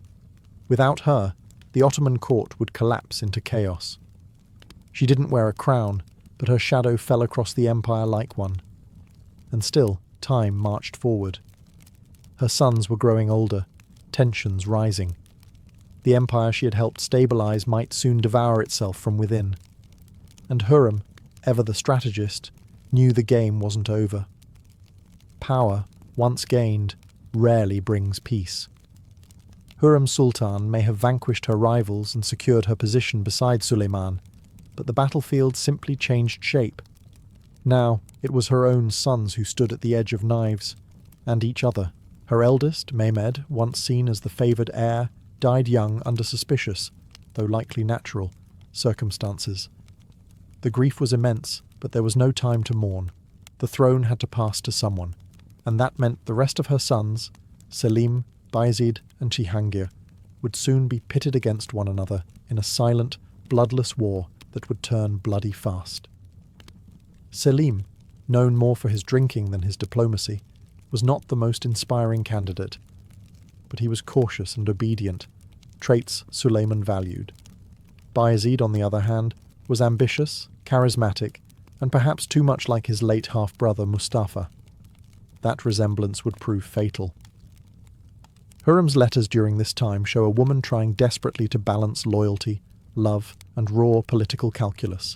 without her, the Ottoman court would collapse into chaos. She didn't wear a crown, but her shadow fell across the empire like one. And still, time marched forward. Her sons were growing older, tensions rising. The empire she had helped stabilize might soon devour itself from within. And Hürrem, ever the strategist, knew the game wasn't over. Power, once gained, rarely brings peace. Hürrem Sultan may have vanquished her rivals and secured her position beside Suleiman, but the battlefield simply changed shape. Now it was her own sons who stood at the edge of knives, and each other. Her eldest, Mehmed, once seen as the favoured heir, died young under suspicious, though likely natural, circumstances. The grief was immense, but there was no time to mourn. The throne had to pass to someone, and that meant the rest of her sons, Selim, Bayezid, and Cihangir, would soon be pitted against one another in a silent, bloodless war that would turn bloody fast. Selim, known more for his drinking than his diplomacy, was not the most inspiring candidate, but he was cautious and obedient, traits Suleiman valued. Bayezid, on the other hand, was ambitious, charismatic, and perhaps too much like his late half-brother Mustafa. That resemblance would prove fatal. Hürrem's letters during this time show a woman trying desperately to balance loyalty, love, and raw political calculus.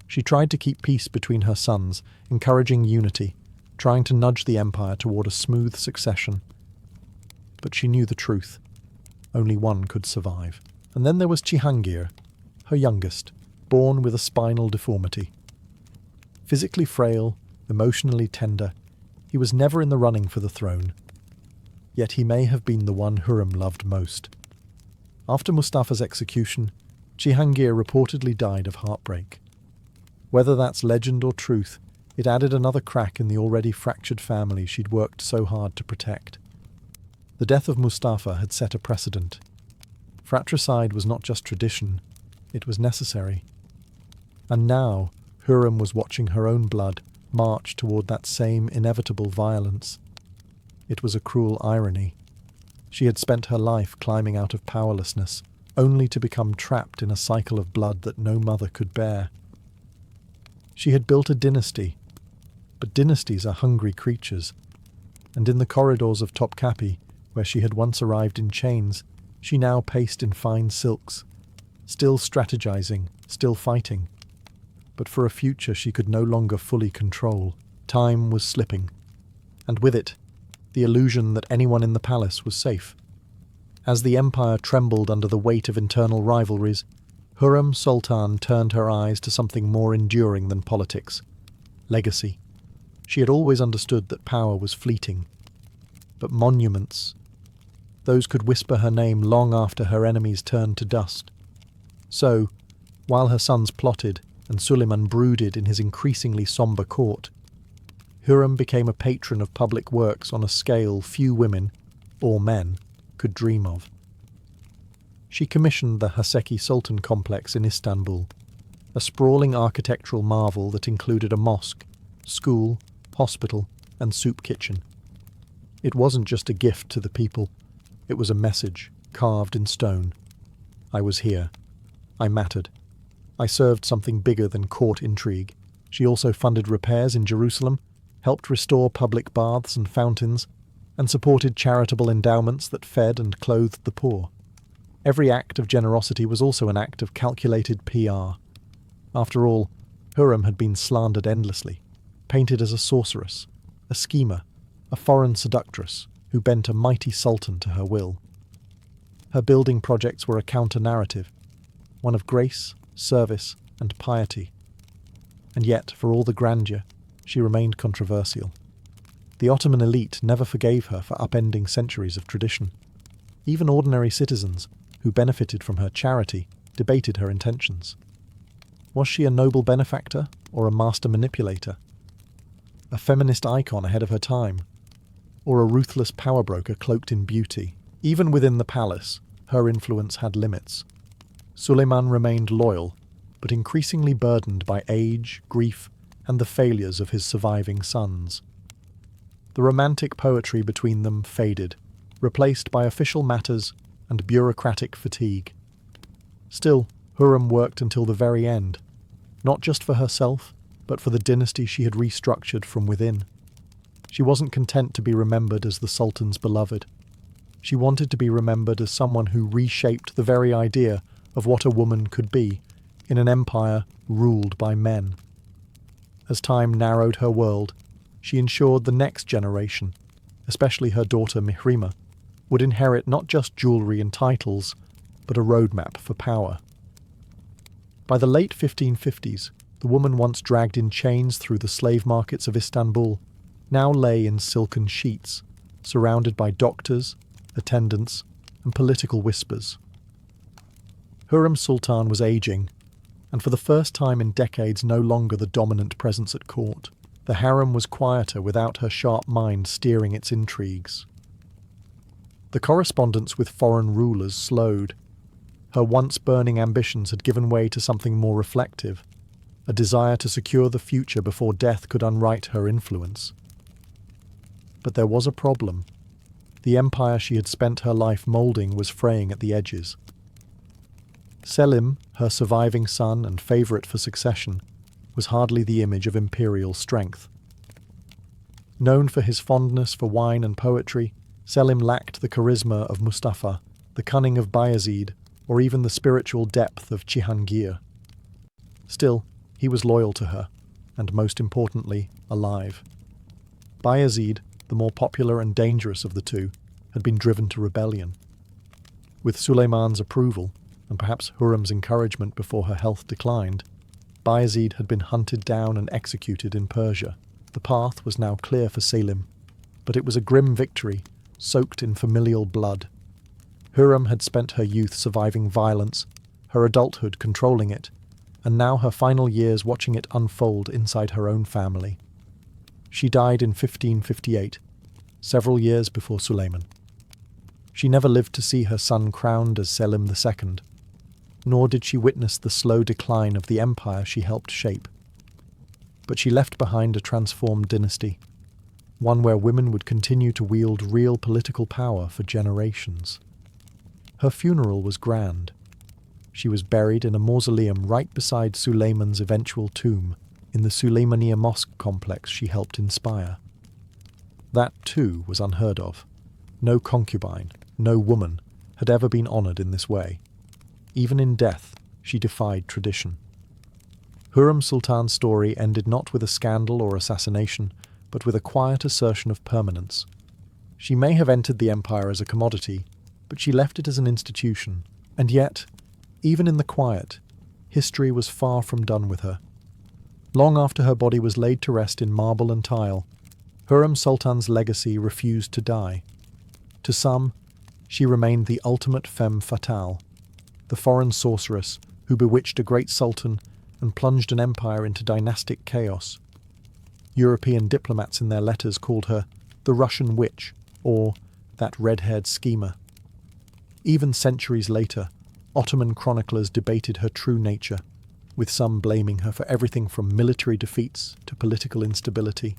She tried to keep peace between her sons, encouraging unity, trying to nudge the empire toward a smooth succession. But she knew the truth. Only one could survive. And then there was Cihangir, her youngest, born with a spinal deformity. Physically frail, emotionally tender, he was never in the running for the throne. Yet he may have been the one Hürrem loved most. After Mustafa's execution, Cihangir reportedly died of heartbreak. Whether that's legend or truth, it added another crack in the already fractured family she'd worked so hard to protect. The death of Mustafa had set a precedent. Fratricide was not just tradition, it was necessary. And now, Hürrem was watching her own blood march toward that same inevitable violence. It was a cruel irony. She had spent her life climbing out of powerlessness, only to become trapped in a cycle of blood that no mother could bear. She had built a dynasty, but dynasties are hungry creatures, and in the corridors of Topkapi, where she had once arrived in chains, she now paced in fine silks, still strategizing, still fighting. But for a future she could no longer fully control. Time was slipping, and with it, the illusion that anyone in the palace was safe. As the empire trembled under the weight of internal rivalries, Hürrem Sultan turned her eyes to something more enduring than politics: legacy. She had always understood that power was fleeting. But monuments, those could whisper her name long after her enemies turned to dust. So, While her sons plotted and Suleiman brooded in his increasingly sombre court, Hürrem became a patron of public works on a scale few women, or men, could dream of. She commissioned the Haseki Sultan complex in Istanbul, a sprawling architectural marvel that included a mosque, school, hospital, and soup kitchen. It wasn't just a gift to the people, it was a message carved in stone. I was here. I mattered. I served something bigger than court intrigue. She also funded repairs in Jerusalem, helped restore public baths and fountains, and supported charitable endowments that fed and clothed the poor. Every act of generosity was also an act of calculated PR. After all, Hürrem had been slandered endlessly, painted as a sorceress, a schemer, a foreign seductress who bent a mighty sultan to her will. Her building projects were a counter-narrative, one of grace, service, and piety. And yet, for all the grandeur, she remained controversial. The Ottoman elite never forgave her for upending centuries of tradition. Even ordinary citizens, who benefited from her charity, debated her intentions. Was she a noble benefactor or a master manipulator? A feminist icon ahead of her time? Or a ruthless power broker cloaked in beauty? Even within the palace, her influence had limits. Suleiman remained loyal, but increasingly burdened by age, grief, and the failures of his surviving sons. The romantic poetry between them faded, replaced by official matters and bureaucratic fatigue. Still, Hürrem worked until the very end, not just for herself, but for the dynasty she had restructured from within. She wasn't content to be remembered as the Sultan's beloved. She wanted to be remembered as someone who reshaped the very idea of what a woman could be in an empire ruled by men. As time narrowed her world, she ensured the next generation, especially her daughter Mihrima, would inherit not just jewellery and titles, but a roadmap for power. By the late 1550s, the woman once dragged in chains through the slave markets of Istanbul now lay in silken sheets, surrounded by doctors, attendants, and political whispers. Hürrem Sultan was aging, and for the first time in decades no longer the dominant presence at court. The harem was quieter without her sharp mind steering its intrigues. The correspondence with foreign rulers slowed. Her once burning ambitions had given way to something more reflective, a desire to secure the future before death could unwrite her influence. But there was a problem. The empire she had spent her life moulding was fraying at the edges. Selim, her surviving son and favourite for succession, was hardly the image of imperial strength. Known for his fondness for wine and poetry, Selim lacked the charisma of Mustafa, the cunning of Bayezid, or even the spiritual depth of Cihangir. Still, he was loyal to her, and most importantly, alive. Bayezid, the more popular and dangerous of the two, had been driven to rebellion. With Suleiman's approval, and perhaps Hürrem's encouragement before her health declined, Bayezid had been hunted down and executed in Persia. The path was now clear for Selim, but it was a grim victory, soaked in familial blood. Hürrem had spent her youth surviving violence, her adulthood controlling it, and now her final years watching it unfold inside her own family. She died in 1558, several years before Suleiman. She never lived to see her son crowned as Selim II, nor did she witness the slow decline of the empire she helped shape. But she left behind a transformed dynasty, one where women would continue to wield real political power for generations. Her funeral was grand. She was buried in a mausoleum right beside Suleiman's eventual tomb in the Suleymaniye mosque complex she helped inspire. That, too, was unheard of. No concubine, no woman, had ever been honoured in this way. Even in death, she defied tradition. Hürrem Sultan's story ended not with a scandal or assassination, but with a quiet assertion of permanence. She may have entered the empire as a commodity, but she left it as an institution. And yet, even in the quiet, history was far from done with her. Long after her body was laid to rest in marble and tile, Hürrem Sultan's legacy refused to die. To some, she remained the ultimate femme fatale, the foreign sorceress who bewitched a great sultan and plunged an empire into dynastic chaos. European diplomats in their letters called her the Russian witch, or that red-haired schemer. Even centuries later, Ottoman chroniclers debated her true nature, with some blaming her for everything from military defeats to political instability.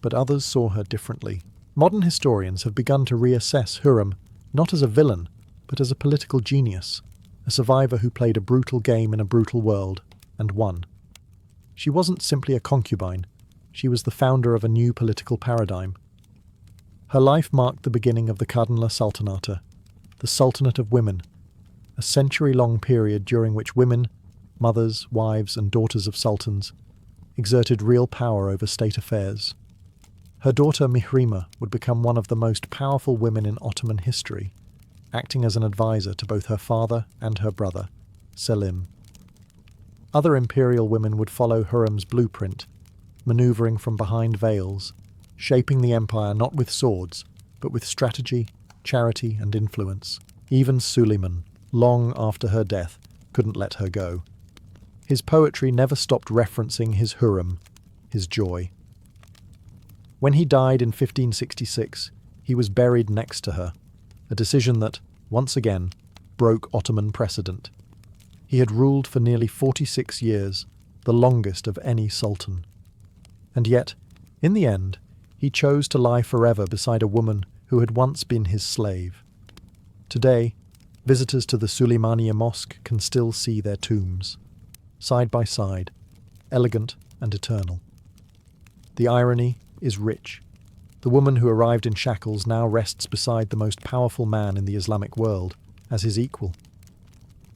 But others saw her differently. Modern historians have begun to reassess Hürrem not as a villain, but as a political genius, a survivor who played a brutal game in a brutal world, and won. She wasn't simply a concubine, she was the founder of a new political paradigm. Her life marked the beginning of the Kadınlar Sultanate, the Sultanate of Women, a century-long period during which women, mothers, wives and daughters of sultans, exerted real power over state affairs. Her daughter Mihrima would become one of the most powerful women in Ottoman history, acting as an advisor to both her father and her brother, Selim. Other imperial women would follow Hürrem's blueprint, manoeuvring from behind veils, shaping the empire not with swords, but with strategy, charity and influence. Even Suleiman, long after her death, couldn't let her go. His poetry never stopped referencing his Hürrem, his joy. When he died in 1566, he was buried next to her, a decision that, once again, broke Ottoman precedent. He had ruled for nearly 46 years, the longest of any sultan. And yet, in the end, he chose to lie forever beside a woman who had once been his slave. Today, visitors to the Süleymaniye Mosque can still see their tombs, side by side, elegant and eternal. The irony is rich. The woman who arrived in shackles now rests beside the most powerful man in the Islamic world, as his equal.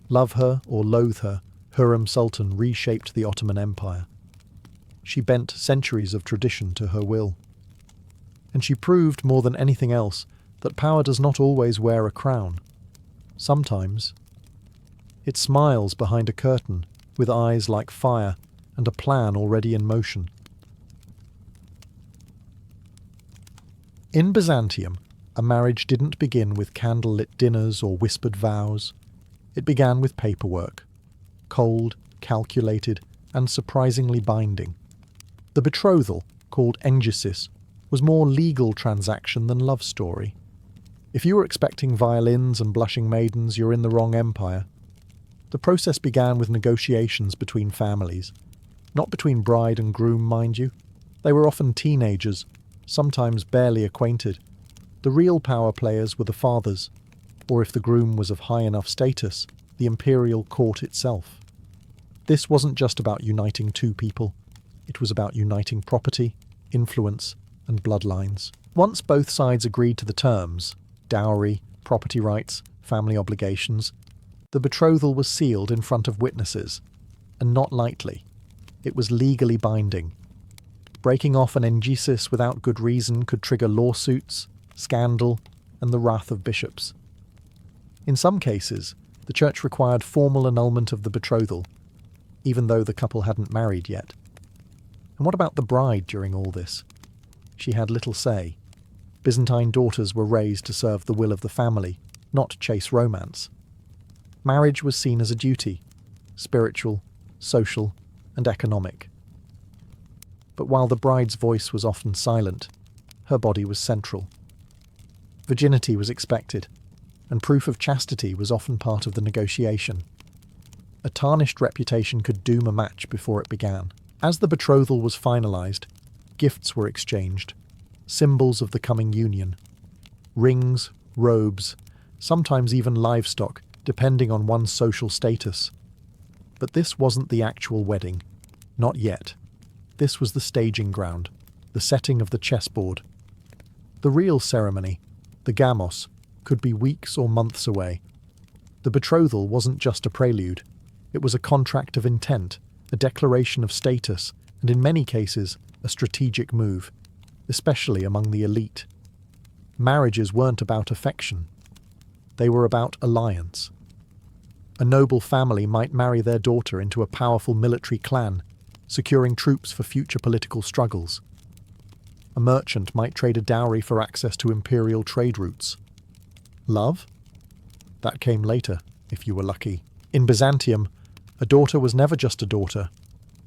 Love her or loathe her, Hürrem Sultan reshaped the Ottoman Empire. She bent centuries of tradition to her will. And she proved more than anything else that power does not always wear a crown. Sometimes it smiles behind a curtain with eyes like fire and a plan already in motion. In Byzantium, a marriage didn't begin with candle-lit dinners or whispered vows. It began with paperwork, cold, calculated, and surprisingly binding. The betrothal, called engesis, was more legal transaction than love story. If you were expecting violins and blushing maidens, you're in the wrong empire. The process began with negotiations between families. Not between bride and groom, mind you. They were often teenagers, sometimes barely acquainted. The real power players were the fathers, or if the groom was of high enough status, the imperial court itself. This wasn't just about uniting two people. It was about uniting property, influence, and bloodlines. Once both sides agreed to the terms, dowry, property rights, family obligations, the betrothal was sealed in front of witnesses, and not lightly. It was legally binding. Breaking off an engesis without good reason could trigger lawsuits, scandal, and the wrath of bishops. In some cases, the church required formal annulment of the betrothal, even though the couple hadn't married yet. And what about the bride during all this? She had little say. Byzantine daughters were raised to serve the will of the family, not chase romance. Marriage was seen as a duty, spiritual, social, and economic. But while the bride's voice was often silent, her body was central. Virginity was expected, and proof of chastity was often part of the negotiation. A tarnished reputation could doom a match before it began. As the betrothal was finalised, gifts were exchanged, symbols of the coming union. Rings, robes, sometimes even livestock, depending on one's social status. But this wasn't the actual wedding. Not yet. This was the staging ground, the setting of the chessboard. The real ceremony, the gamos, could be weeks or months away. The betrothal wasn't just a prelude. It was a contract of intent, a declaration of status, and in many cases, a strategic move, especially among the elite. Marriages weren't about affection. They were about alliance. A noble family might marry their daughter into a powerful military clan, securing troops for future political struggles. A merchant might trade a dowry for access to imperial trade routes. Love? That came later, if you were lucky. In Byzantium, a daughter was never just a daughter.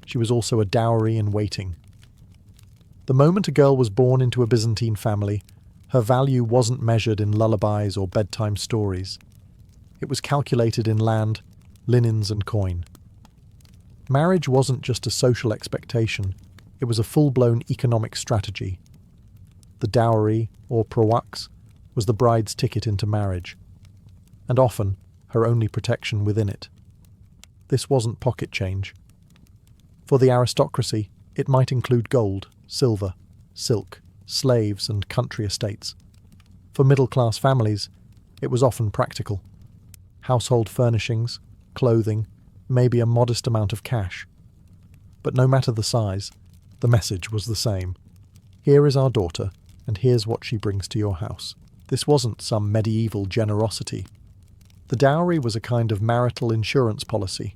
She was also a dowry in waiting. The moment a girl was born into a Byzantine family, her value wasn't measured in lullabies or bedtime stories. It was calculated in land, linens and coin. Marriage wasn't just a social expectation, it was a full-blown economic strategy. The dowry, or prawaks, was the bride's ticket into marriage, and often her only protection within it. This wasn't pocket change. For the aristocracy, it might include gold, silver, silk, slaves and country estates. For middle-class families, it was often practical. Household furnishings, clothing, maybe a modest amount of cash. But no matter the size, the message was the same. Here is our daughter, and here's what she brings to your house. This wasn't some medieval generosity. The dowry was a kind of marital insurance policy.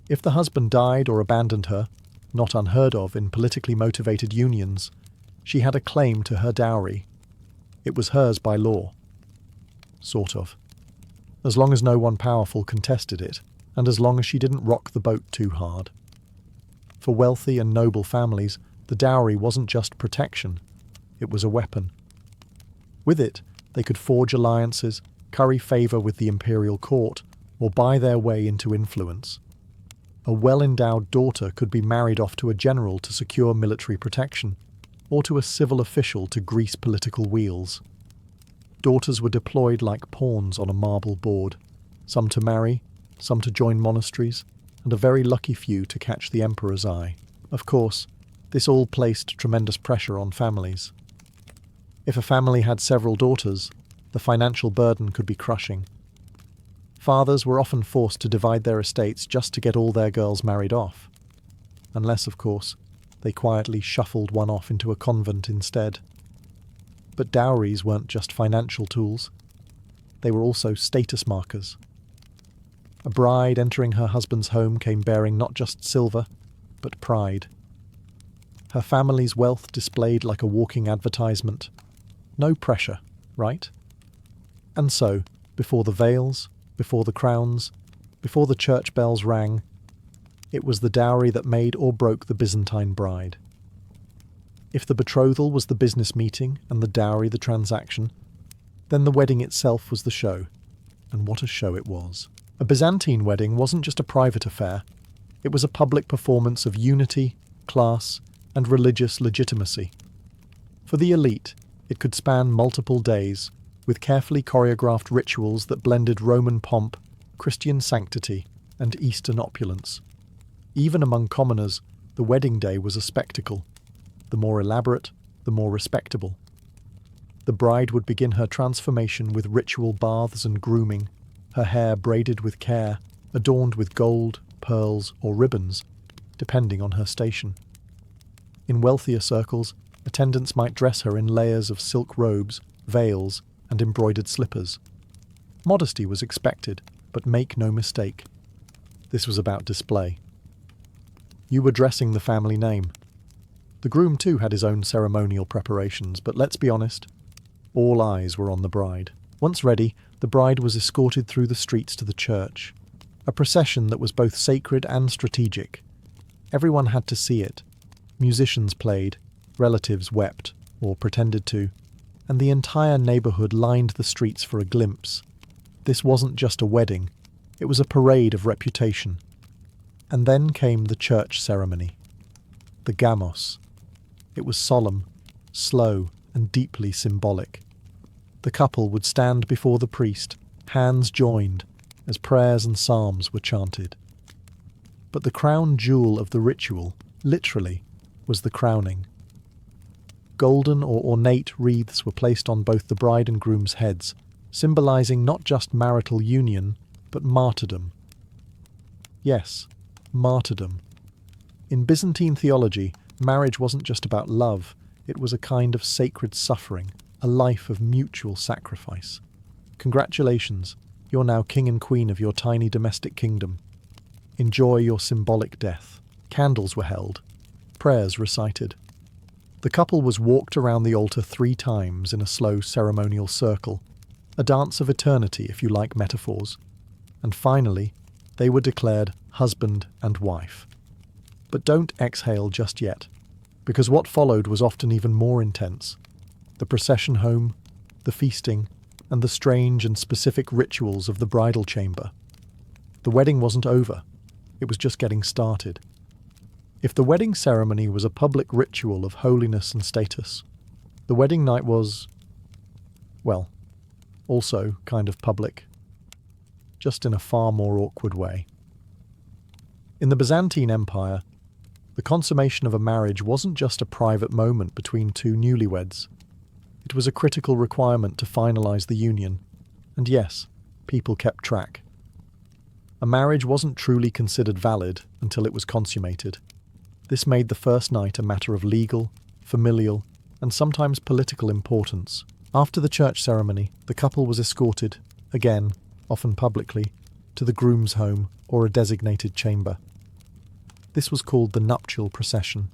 If the husband died or abandoned her, not unheard of in politically motivated unions, she had a claim to her dowry. It was hers by law. Sort of. As long as no one powerful contested it, and as long as she didn't rock the boat too hard. For wealthy and noble families, the dowry wasn't just protection, it was a weapon. With it, they could forge alliances, curry favour with the imperial court, or buy their way into influence. A well-endowed daughter could be married off to a general to secure military protection, or to a civil official to grease political wheels. Daughters were deployed like pawns on a marble board, some to marry, some to join monasteries, and a very lucky few to catch the emperor's eye. Of course, this all placed tremendous pressure on families. If a family had several daughters, the financial burden could be crushing. Fathers were often forced to divide their estates just to get all their girls married off. Unless, of course, they quietly shuffled one off into a convent instead. But dowries weren't just financial tools. They were also status markers. A bride entering her husband's home came bearing not just silver, but pride. Her family's wealth displayed like a walking advertisement. No pressure, right? And so, before the veils, before the crowns, before the church bells rang, it was the dowry that made or broke the Byzantine bride. If the betrothal was the business meeting and the dowry the transaction, then the wedding itself was the show. And what a show it was. A Byzantine wedding wasn't just a private affair. It was a public performance of unity, class, and religious legitimacy. For the elite, it could span multiple days, with carefully choreographed rituals that blended Roman pomp, Christian sanctity, and Eastern opulence. Even among commoners, the wedding day was a spectacle. The more elaborate, the more respectable. The bride would begin her transformation with ritual baths and grooming, her hair braided with care, adorned with gold, pearls, or ribbons, depending on her station. In wealthier circles, attendants might dress her in layers of silk robes, veils, and embroidered slippers. Modesty was expected, but make no mistake. This was about display. You were dressing the family name. The groom too had his own ceremonial preparations, but let's be honest, all eyes were on the bride. Once ready, the bride was escorted through the streets to the church, a procession that was both sacred and strategic. Everyone had to see it. Musicians played, relatives wept, or pretended to, and the entire neighbourhood lined the streets for a glimpse. This wasn't just a wedding, it was a parade of reputation. And then came the church ceremony. The gamos. It was solemn, slow, and deeply symbolic. The couple would stand before the priest, hands joined, as prayers and psalms were chanted. But the crown jewel of the ritual, literally, was the crowning. Golden or ornate wreaths were placed on both the bride and groom's heads, symbolizing not just marital union, but martyrdom. Yes, martyrdom. In Byzantine theology, marriage wasn't just about love, it was a kind of sacred suffering, a life of mutual sacrifice. Congratulations, you're now king and queen of your tiny domestic kingdom. Enjoy your symbolic death. Candles were held, prayers recited. The couple was walked around the altar 3 times in a slow ceremonial circle, a dance of eternity if you like metaphors, and finally, they were declared husband and wife. But don't exhale just yet, because what followed was often even more intense. The procession home, the feasting, and the strange and specific rituals of the bridal chamber. The wedding wasn't over, it was just getting started. If the wedding ceremony was a public ritual of holiness and status, the wedding night was, well, also kind of public, just in a far more awkward way. In the Byzantine Empire, the consummation of a marriage wasn't just a private moment between two newlyweds. It was a critical requirement to finalize the union, and yes, people kept track. A marriage wasn't truly considered valid until it was consummated. This made the first night a matter of legal, familial, and sometimes political importance. After the church ceremony, the couple was escorted, again, often publicly, to the groom's home or a designated chamber. This was called the nuptial procession.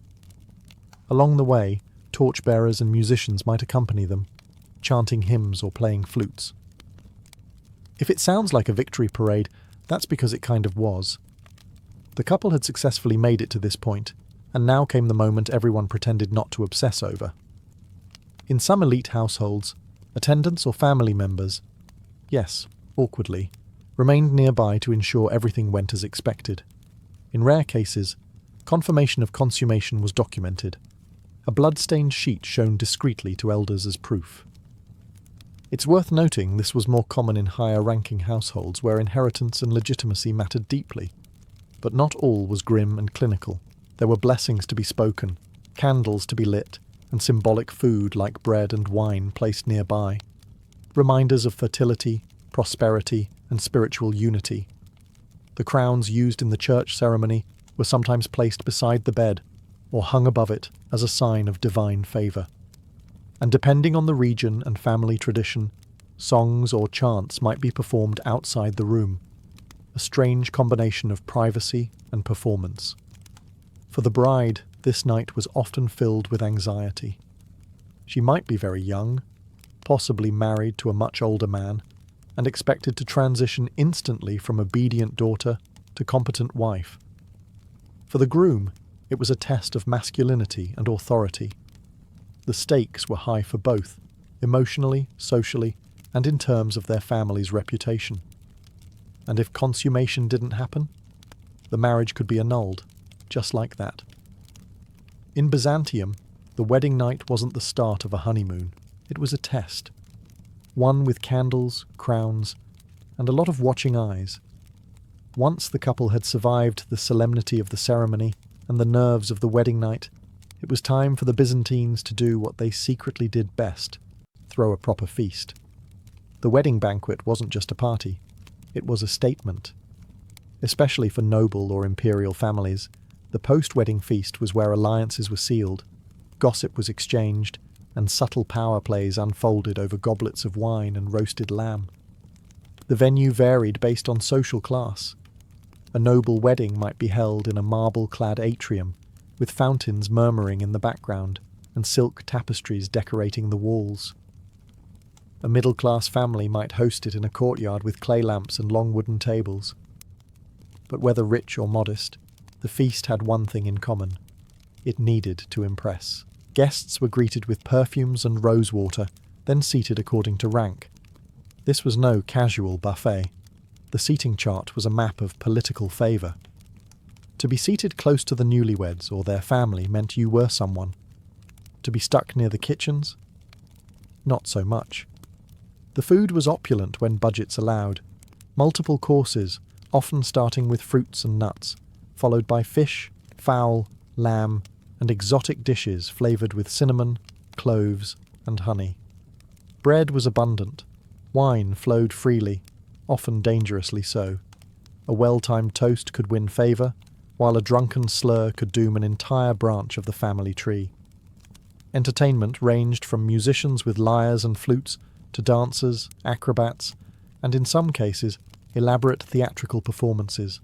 Along the way, torchbearers and musicians might accompany them, chanting hymns or playing flutes. If it sounds like a victory parade, that's because it kind of was. The couple had successfully made it to this point, and now came the moment everyone pretended not to obsess over. In some elite households, attendants or family members, yes, awkwardly, remained nearby to ensure everything went as expected. In rare cases, confirmation of consummation was documented, a blood-stained sheet shown discreetly to elders as proof. It's worth noting this was more common in higher-ranking households where inheritance and legitimacy mattered deeply. But not all was grim and clinical. There were blessings to be spoken, candles to be lit, and symbolic food like bread and wine placed nearby. Reminders of fertility, prosperity, and spiritual unity. The crowns used in the church ceremony were sometimes placed beside the bed or hung above it as a sign of divine favour. And depending on the region and family tradition, songs or chants might be performed outside the room, a strange combination of privacy and performance. For the bride, this night was often filled with anxiety. She might be very young, possibly married to a much older man, and expected to transition instantly from obedient daughter to competent wife. For the groom, it was a test of masculinity and authority. The stakes were high for both, emotionally, socially, and in terms of their family's reputation. And if consummation didn't happen, the marriage could be annulled, just like that. In Byzantium, the wedding night wasn't the start of a honeymoon, it was a test. One with candles, crowns, and a lot of watching eyes. Once the couple had survived the solemnity of the ceremony and the nerves of the wedding night, it was time for the Byzantines to do what they secretly did best, throw a proper feast. The wedding banquet wasn't just a party, it was a statement. Especially for noble or imperial families, the post-wedding feast was where alliances were sealed, gossip was exchanged, and subtle power plays unfolded over goblets of wine and roasted lamb. The venue varied based on social class. A noble wedding might be held in a marble-clad atrium, with fountains murmuring in the background and silk tapestries decorating the walls. A middle-class family might host it in a courtyard with clay lamps and long wooden tables. But whether rich or modest, the feast had one thing in common. It needed to impress. Guests were greeted with perfumes and rose water, then seated according to rank. This was no casual buffet. The seating chart was a map of political favour. To be seated close to the newlyweds or their family meant you were someone. To be stuck near the kitchens? Not so much. The food was opulent when budgets allowed. Multiple courses, often starting with fruits and nuts, followed by fish, fowl, lamb, and exotic dishes flavoured with cinnamon, cloves, and honey. Bread was abundant. Wine flowed freely, often dangerously so. A well-timed toast could win favour, while a drunken slur could doom an entire branch of the family tree. Entertainment ranged from musicians with lyres and flutes to dancers, acrobats, and in some cases, elaborate theatrical performances.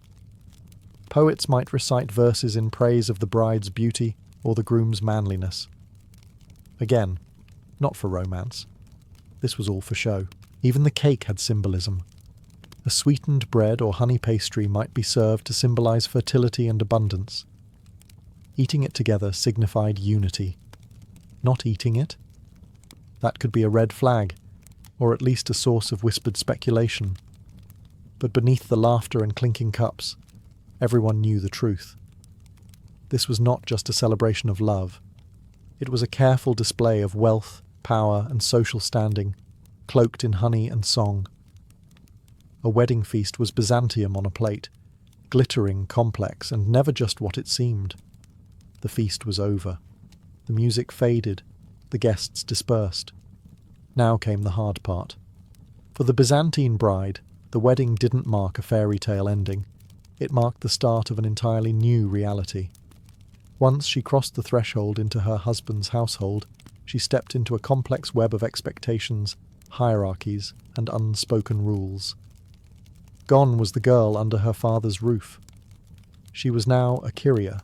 Poets might recite verses in praise of the bride's beauty or the groom's manliness. Again, not for romance. This was all for show. Even the cake had symbolism. A sweetened bread or honey pastry might be served to symbolize fertility and abundance. Eating it together signified unity. Not eating it? That could be a red flag, or at least a source of whispered speculation. But beneath the laughter and clinking cups, everyone knew the truth. This was not just a celebration of love. It was a careful display of wealth, power, and social standing, cloaked in honey and song. A wedding feast was Byzantium on a plate, glittering, complex, and never just what it seemed. The feast was over. The music faded. The guests dispersed. Now came the hard part. For the Byzantine bride, the wedding didn't mark a fairy tale ending. It marked the start of an entirely new reality. Once she crossed the threshold into her husband's household, she stepped into a complex web of expectations, hierarchies, and unspoken rules. Gone was the girl under her father's roof. She was now a Kyria,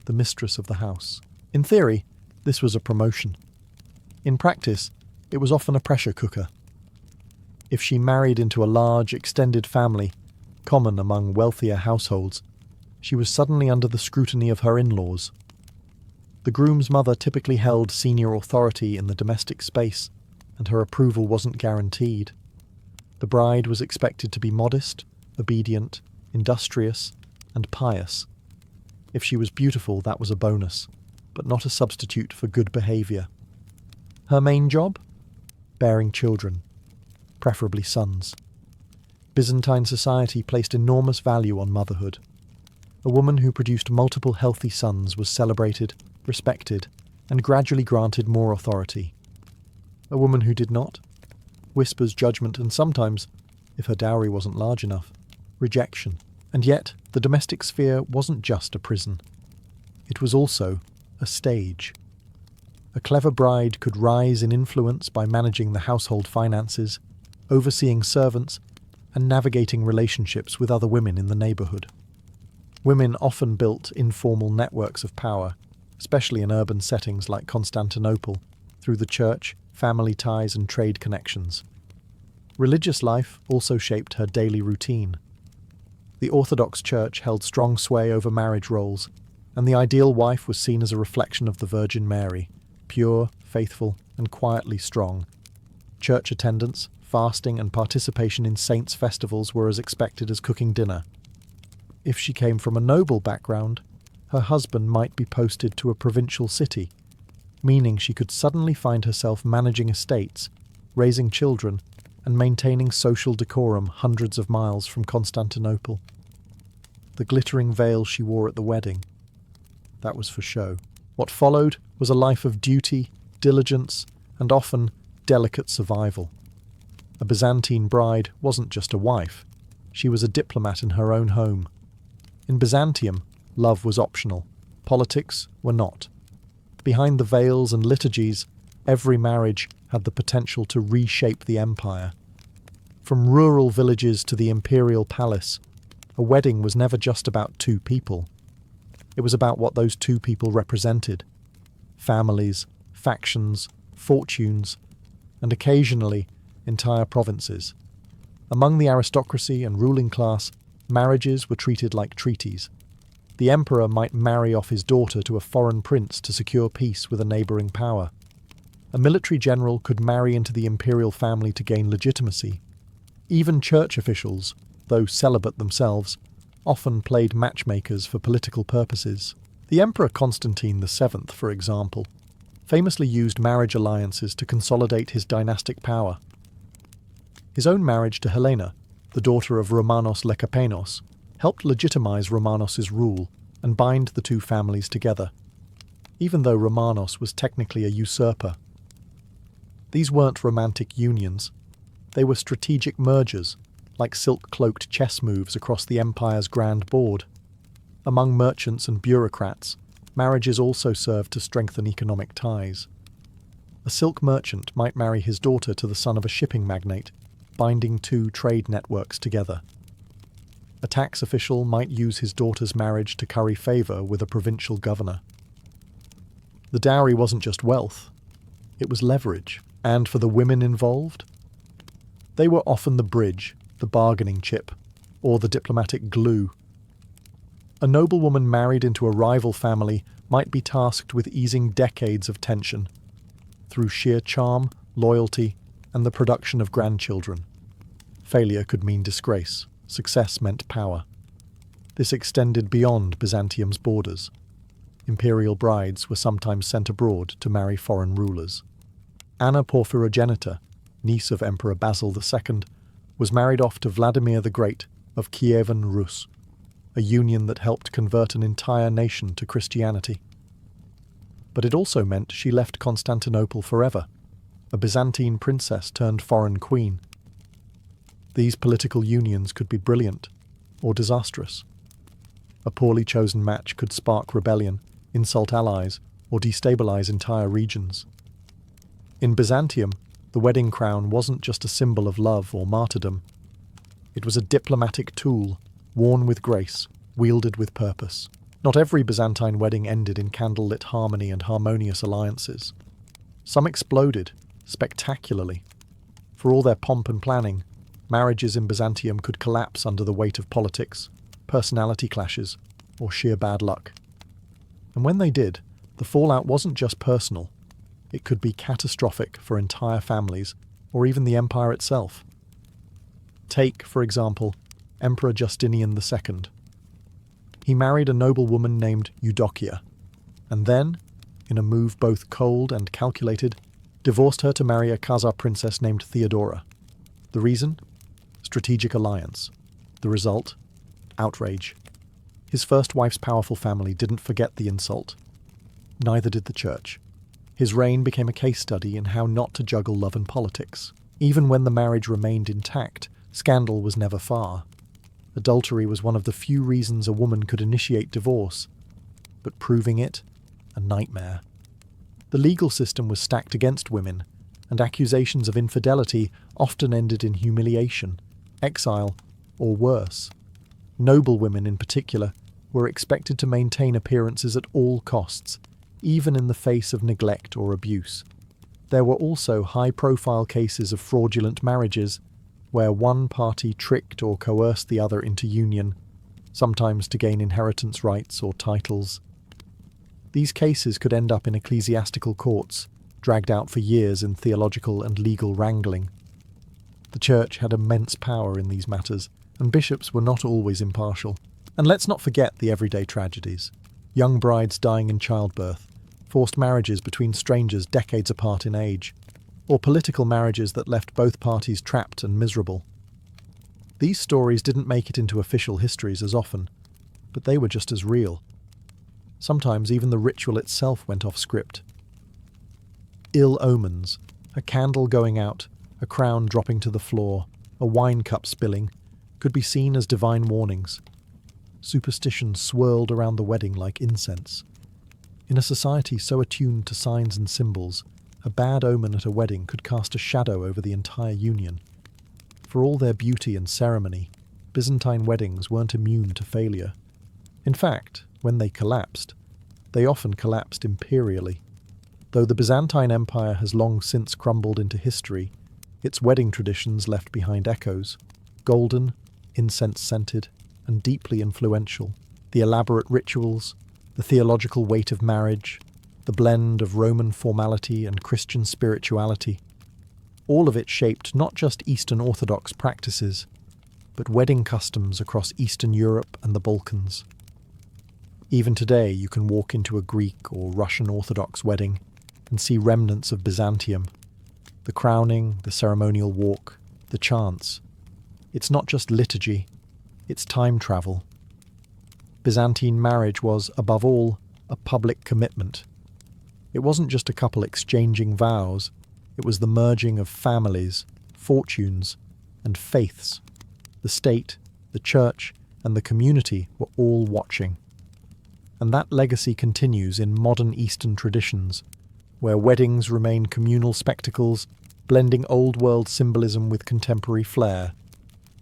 the mistress of the house. In theory, this was a promotion. In practice, it was often a pressure cooker. If she married into a large, extended family, common among wealthier households, she was suddenly under the scrutiny of her in-laws. The groom's mother typically held senior authority in the domestic space, and her approval wasn't guaranteed. The bride was expected to be modest, obedient, industrious, and pious. If she was beautiful, that was a bonus, but not a substitute for good behaviour. Her main job? Bearing children, preferably sons. Byzantine society placed enormous value on motherhood. A woman who produced multiple healthy sons was celebrated, respected, and gradually granted more authority. A woman who did not? Whispers, judgment, and sometimes, if her dowry wasn't large enough, rejection. And yet, the domestic sphere wasn't just a prison. It was also a stage. A clever bride could rise in influence by managing the household finances, overseeing servants, and navigating relationships with other women in the neighbourhood. Women often built informal networks of power, especially in urban settings like Constantinople, through the church, family ties, and trade connections. Religious life also shaped her daily routine. The Orthodox Church held strong sway over marriage roles, and the ideal wife was seen as a reflection of the Virgin Mary, pure, faithful, and quietly strong. Church attendance, fasting, and participation in saints' festivals were as expected as cooking dinner. If she came from a noble background, her husband might be posted to a provincial city, meaning she could suddenly find herself managing estates, raising children, and maintaining social decorum hundreds of miles from Constantinople. The glittering veil she wore at the wedding, that was for show. What followed was a life of duty, diligence, and often delicate survival. A Byzantine bride wasn't just a wife, she was a diplomat in her own home. In Byzantium, love was optional, politics were not. Behind the veils and liturgies, every marriage had the potential to reshape the empire. From rural villages to the imperial palace, a wedding was never just about two people. It was about what those two people represented. Families, factions, fortunes, and occasionally entire provinces. Among the aristocracy and ruling class, marriages were treated like treaties. The emperor might marry off his daughter to a foreign prince to secure peace with a neighbouring power. A military general could marry into the imperial family to gain legitimacy. Even church officials, though celibate themselves, often played matchmakers for political purposes. The Emperor Constantine VII, for example, famously used marriage alliances to consolidate his dynastic power. His own marriage to Helena, the daughter of Romanos Lekapenos, helped legitimize Romanos's rule and bind the two families together, even though Romanos was technically a usurper. These weren't romantic unions. They were strategic mergers, like silk-cloaked chess moves across the empire's grand board. Among merchants and bureaucrats, marriages also served to strengthen economic ties. A silk merchant might marry his daughter to the son of a shipping magnate, binding two trade networks together. A tax official might use his daughter's marriage to curry favour with a provincial governor. The dowry wasn't just wealth, it was leverage. And for the women involved? They were often the bridge, the bargaining chip, or the diplomatic glue. A noblewoman married into a rival family might be tasked with easing decades of tension through sheer charm, loyalty, and the production of grandchildren. Failure could mean disgrace. Success meant power. This extended beyond Byzantium's borders. Imperial brides were sometimes sent abroad to marry foreign rulers. Anna Porphyrogenita, niece of Emperor Basil II, was married off to Vladimir the Great of Kievan Rus, a union that helped convert an entire nation to Christianity. But it also meant she left Constantinople forever, a Byzantine princess turned foreign queen. These political unions could be brilliant or disastrous. A poorly chosen match could spark rebellion, insult allies, or destabilize entire regions. In Byzantium, the wedding crown wasn't just a symbol of love or martyrdom. It was a diplomatic tool, worn with grace, wielded with purpose. Not every Byzantine wedding ended in candlelit harmony and harmonious alliances. Some exploded, spectacularly. For all their pomp and planning, marriages in Byzantium could collapse under the weight of politics, personality clashes, or sheer bad luck. And when they did, the fallout wasn't just personal. It could be catastrophic for entire families, or even the empire itself. Take, for example, Emperor Justinian II. He married a noblewoman named Eudokia, and then, in a move both cold and calculated, divorced her to marry a Khazar princess named Theodora. The reason? Strategic alliance. The result? Outrage. His first wife's powerful family didn't forget the insult. Neither did the church. His reign became a case study in how not to juggle love and politics. Even when the marriage remained intact, scandal was never far. Adultery was one of the few reasons a woman could initiate divorce, but proving it, a nightmare. The legal system was stacked against women, and accusations of infidelity often ended in humiliation, exile, or worse. Noblewomen in particular were expected to maintain appearances at all costs, even in the face of neglect or abuse. There were also high-profile cases of fraudulent marriages, where one party tricked or coerced the other into union, sometimes to gain inheritance rights or titles. These cases could end up in ecclesiastical courts, dragged out for years in theological and legal wrangling. The church had immense power in these matters, and bishops were not always impartial. And let's not forget the everyday tragedies. Young brides dying in childbirth, forced marriages between strangers decades apart in age, or political marriages that left both parties trapped and miserable. These stories didn't make it into official histories as often, but they were just as real. Sometimes even the ritual itself went off script. Ill omens, a candle going out, a crown dropping to the floor, a wine cup spilling, could be seen as divine warnings. Superstition swirled around the wedding like incense. In a society so attuned to signs and symbols, a bad omen at a wedding could cast a shadow over the entire union. For all their beauty and ceremony, Byzantine weddings weren't immune to failure. In fact, when they collapsed, they often collapsed imperially. Though the Byzantine Empire has long since crumbled into history, its wedding traditions left behind echoes, golden, incense-scented, and deeply influential. The elaborate rituals, the theological weight of marriage, the blend of Roman formality and Christian spirituality. All of it shaped not just Eastern Orthodox practices, but wedding customs across Eastern Europe and the Balkans. Even today, you can walk into a Greek or Russian Orthodox wedding and see remnants of Byzantium. The crowning, the ceremonial walk, the chants. It's not just liturgy, it's time travel. Byzantine marriage was, above all, a public commitment. It wasn't just a couple exchanging vows, it was the merging of families, fortunes, and faiths. The state, the church, and the community were all watching. And that legacy continues in modern Eastern traditions, where weddings remain communal spectacles, blending old-world symbolism with contemporary flair.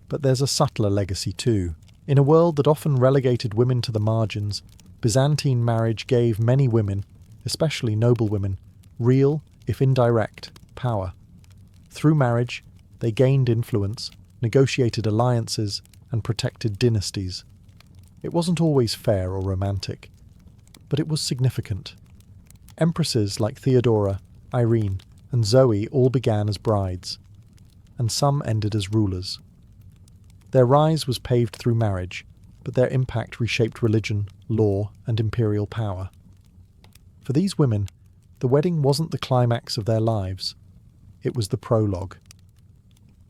But there's a subtler legacy too. In a world that often relegated women to the margins, Byzantine marriage gave many women, especially noble women, real, if indirect, power. Through marriage, they gained influence, negotiated alliances, and protected dynasties. It wasn't always fair or romantic, but it was significant. Empresses like Theodora, Irene, and Zoe all began as brides, and some ended as rulers. Their rise was paved through marriage, but their impact reshaped religion, law, and imperial power. For these women, the wedding wasn't the climax of their lives, it was the prologue.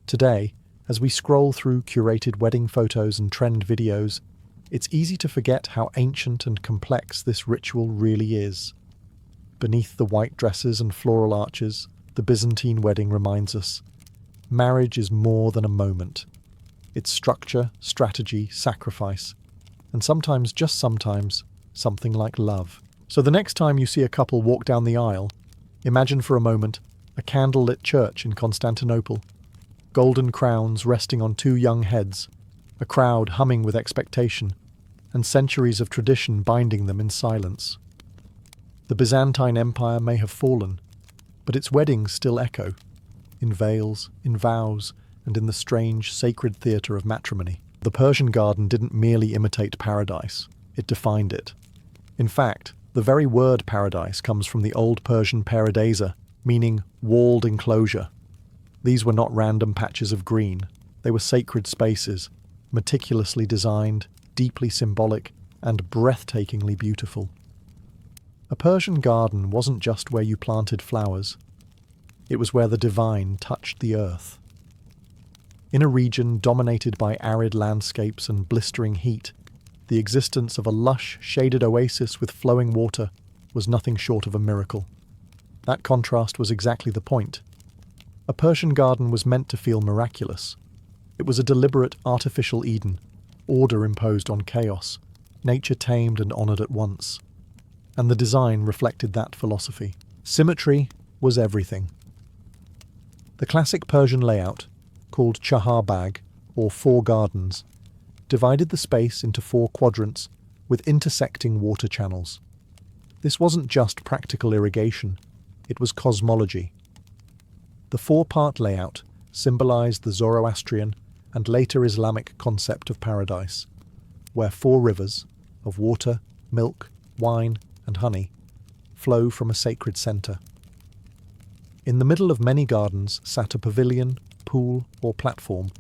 Today, as we scroll through curated wedding photos and trend videos, it's easy to forget how ancient and complex this ritual really is. Beneath the white dresses and floral arches, the Byzantine wedding reminds us, marriage is more than a moment. It's structure, strategy, sacrifice, and sometimes, just sometimes, something like love. So the next time you see a couple walk down the aisle, imagine for a moment a candlelit church in Constantinople, golden crowns resting on two young heads, a crowd humming with expectation, and centuries of tradition binding them in silence. The Byzantine Empire may have fallen, but its weddings still echo, in veils, in vows, and in the strange, sacred theatre of matrimony. The Persian garden didn't merely imitate paradise, it defined it. In fact, the very word paradise comes from the Old Persian paradesa, meaning walled enclosure. These were not random patches of green, they were sacred spaces, meticulously designed, deeply symbolic, and breathtakingly beautiful. A Persian garden wasn't just where you planted flowers, it was where the divine touched the earth. In a region dominated by arid landscapes and blistering heat, the existence of a lush, shaded oasis with flowing water was nothing short of a miracle. That contrast was exactly the point. A Persian garden was meant to feel miraculous. It was a deliberate, artificial Eden, order imposed on chaos, nature tamed and honoured at once. And the design reflected that philosophy. Symmetry was everything. The classic Persian layout, called Chahar Bagh, or four gardens, divided the space into four quadrants with intersecting water channels. This wasn't just practical irrigation, it was cosmology. The four-part layout symbolized the Zoroastrian and later Islamic concept of paradise, where four rivers of water, milk, wine, and honey flow from a sacred center. In the middle of many gardens sat a pavilion, pool, or platform,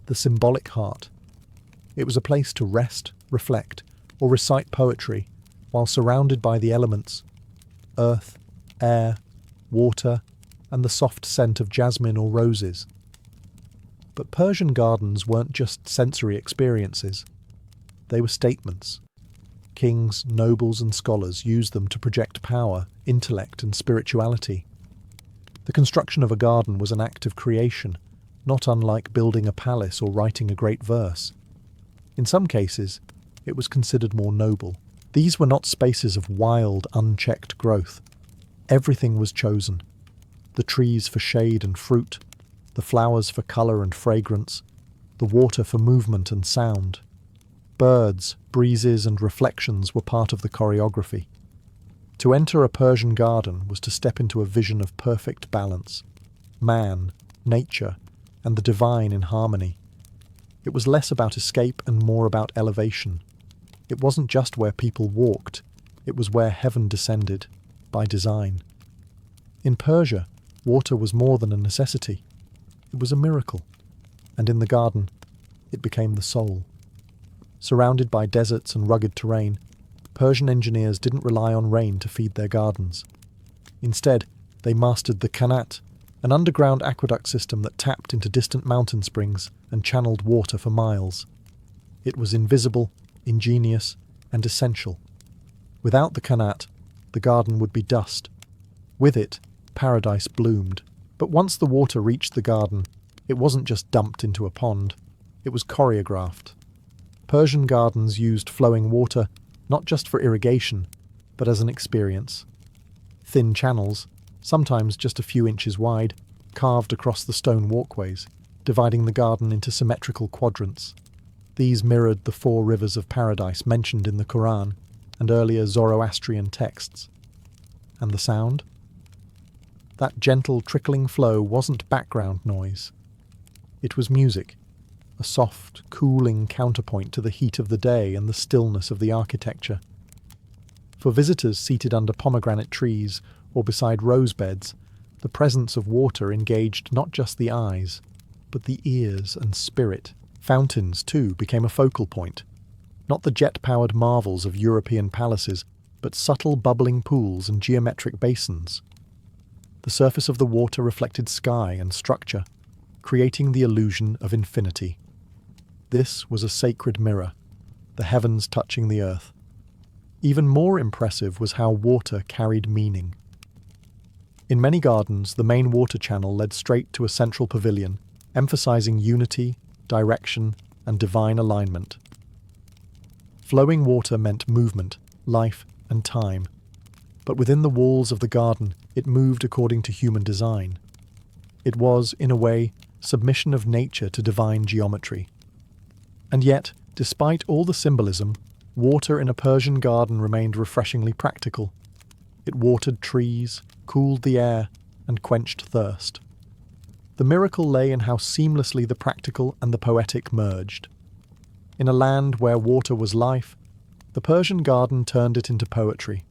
the symbolic heart. It was a place to rest, reflect, or recite poetry while surrounded by the elements, earth, air, water, and the soft scent of jasmine or roses. But Persian gardens weren't just sensory experiences. They were statements. Kings, nobles, and scholars used them to project power, intellect, and spirituality. The construction of a garden was an act of creation, not unlike building a palace or writing a great verse. In some cases, it was considered more noble. These were not spaces of wild, unchecked growth. Everything was chosen. The trees for shade and fruit, the flowers for colour and fragrance, the water for movement and sound. Birds, breezes, and reflections were part of the choreography. To enter a Persian garden was to step into a vision of perfect balance. Man, nature, and the divine in harmony. It was less about escape and more about elevation. It wasn't just where people walked, it was where heaven descended, by design. In Persia, water was more than a necessity. It was a miracle. And in the garden, it became the soul. Surrounded by deserts and rugged terrain, Persian engineers didn't rely on rain to feed their gardens. Instead, they mastered the qanat, an underground aqueduct system that tapped into distant mountain springs and channeled water for miles. It was invisible, ingenious, and essential. Without the qanat, the garden would be dust. With it, paradise bloomed. But once the water reached the garden, it wasn't just dumped into a pond, it was choreographed. Persian gardens used flowing water not just for irrigation, but as an experience. Thin channels, sometimes just a few inches wide, carved across the stone walkways, dividing the garden into symmetrical quadrants. These mirrored the four rivers of paradise mentioned in the Quran and earlier Zoroastrian texts. And the sound? That gentle trickling flow wasn't background noise. It was music, a soft, cooling counterpoint to the heat of the day and the stillness of the architecture. For visitors seated under pomegranate trees or beside rose beds, the presence of water engaged not just the eyes, but the ears and spirit. Fountains, too, became a focal point. Not the jet-powered marvels of European palaces, but subtle bubbling pools and geometric basins. The surface of the water reflected sky and structure, creating the illusion of infinity. This was a sacred mirror, the heavens touching the earth. Even more impressive was how water carried meaning. In many gardens, the main water channel led straight to a central pavilion, emphasizing unity, direction, and divine alignment. Flowing water meant movement, life, and time. But within the walls of the garden, it moved according to human design. It was, in a way, submission of nature to divine geometry. And yet, despite all the symbolism, water in a Persian garden remained refreshingly practical. It watered trees, cooled the air, and quenched thirst. The miracle lay in how seamlessly the practical and the poetic merged. In a land where water was life, the Persian garden turned it into poetry.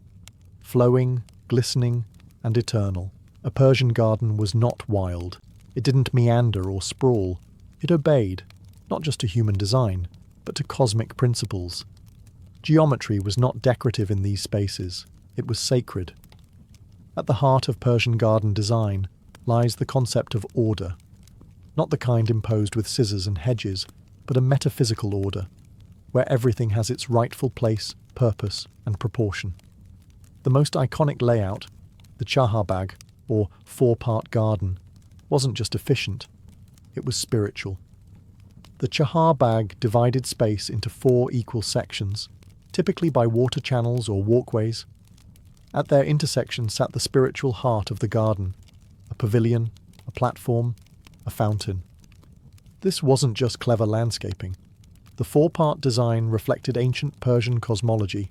Flowing, glistening, and eternal. A Persian garden was not wild. It didn't meander or sprawl. It obeyed, not just to human design, but to cosmic principles. Geometry was not decorative in these spaces. It was sacred. At the heart of Persian garden design lies the concept of order. Not the kind imposed with scissors and hedges, but a metaphysical order, where everything has its rightful place, purpose, and proportion. The most iconic layout, the Chaharbagh, or four-part garden, wasn't just efficient, it was spiritual. The Chaharbagh divided space into 4 equal sections, typically by water channels or walkways. At their intersection sat the spiritual heart of the garden, a pavilion, a platform, a fountain. This wasn't just clever landscaping. The 4-part design reflected ancient Persian cosmology.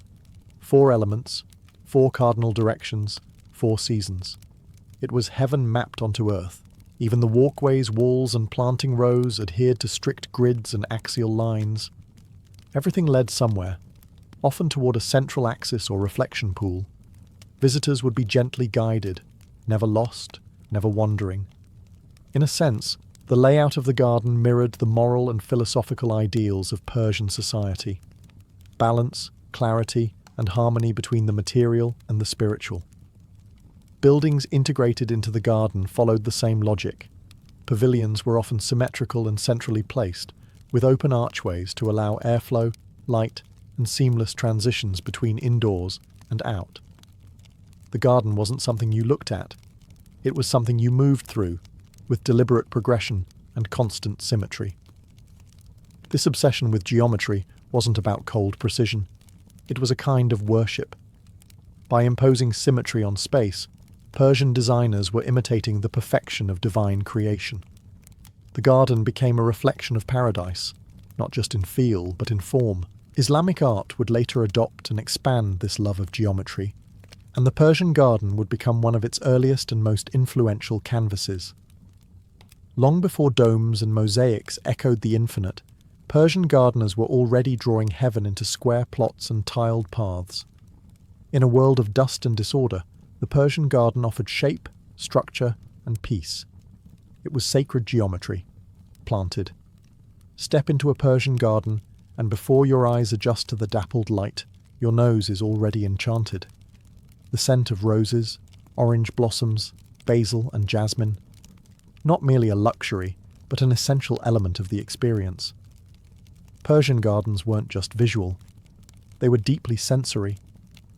4 elements, 4 cardinal directions, 4 seasons. It was heaven mapped onto earth. Even the walkways, walls, and planting rows adhered to strict grids and axial lines. Everything led somewhere, often toward a central axis or reflection pool. Visitors would be gently guided, never lost, never wandering. In a sense, the layout of the garden mirrored the moral and philosophical ideals of Persian society. Balance, clarity, and harmony between the material and the spiritual. Buildings integrated into the garden followed the same logic. Pavilions were often symmetrical and centrally placed, with open archways to allow airflow, light, and seamless transitions between indoors and out. The garden wasn't something you looked at. It was something you moved through, with deliberate progression and constant symmetry. This obsession with geometry wasn't about cold precision. It was a kind of worship. By imposing symmetry on space, Persian designers were imitating the perfection of divine creation. The garden became a reflection of paradise, not just in feel, but in form. Islamic art would later adopt and expand this love of geometry, and the Persian garden would become one of its earliest and most influential canvases. Long before domes and mosaics echoed the infinite, Persian gardeners were already drawing heaven into square plots and tiled paths. In a world of dust and disorder, the Persian garden offered shape, structure, and peace. It was sacred geometry, planted. Step into a Persian garden, and before your eyes adjust to the dappled light, your nose is already enchanted. The scent of roses, orange blossoms, basil, and jasmine. Not merely a luxury, but an essential element of the experience. Persian gardens weren't just visual. They were deeply sensory,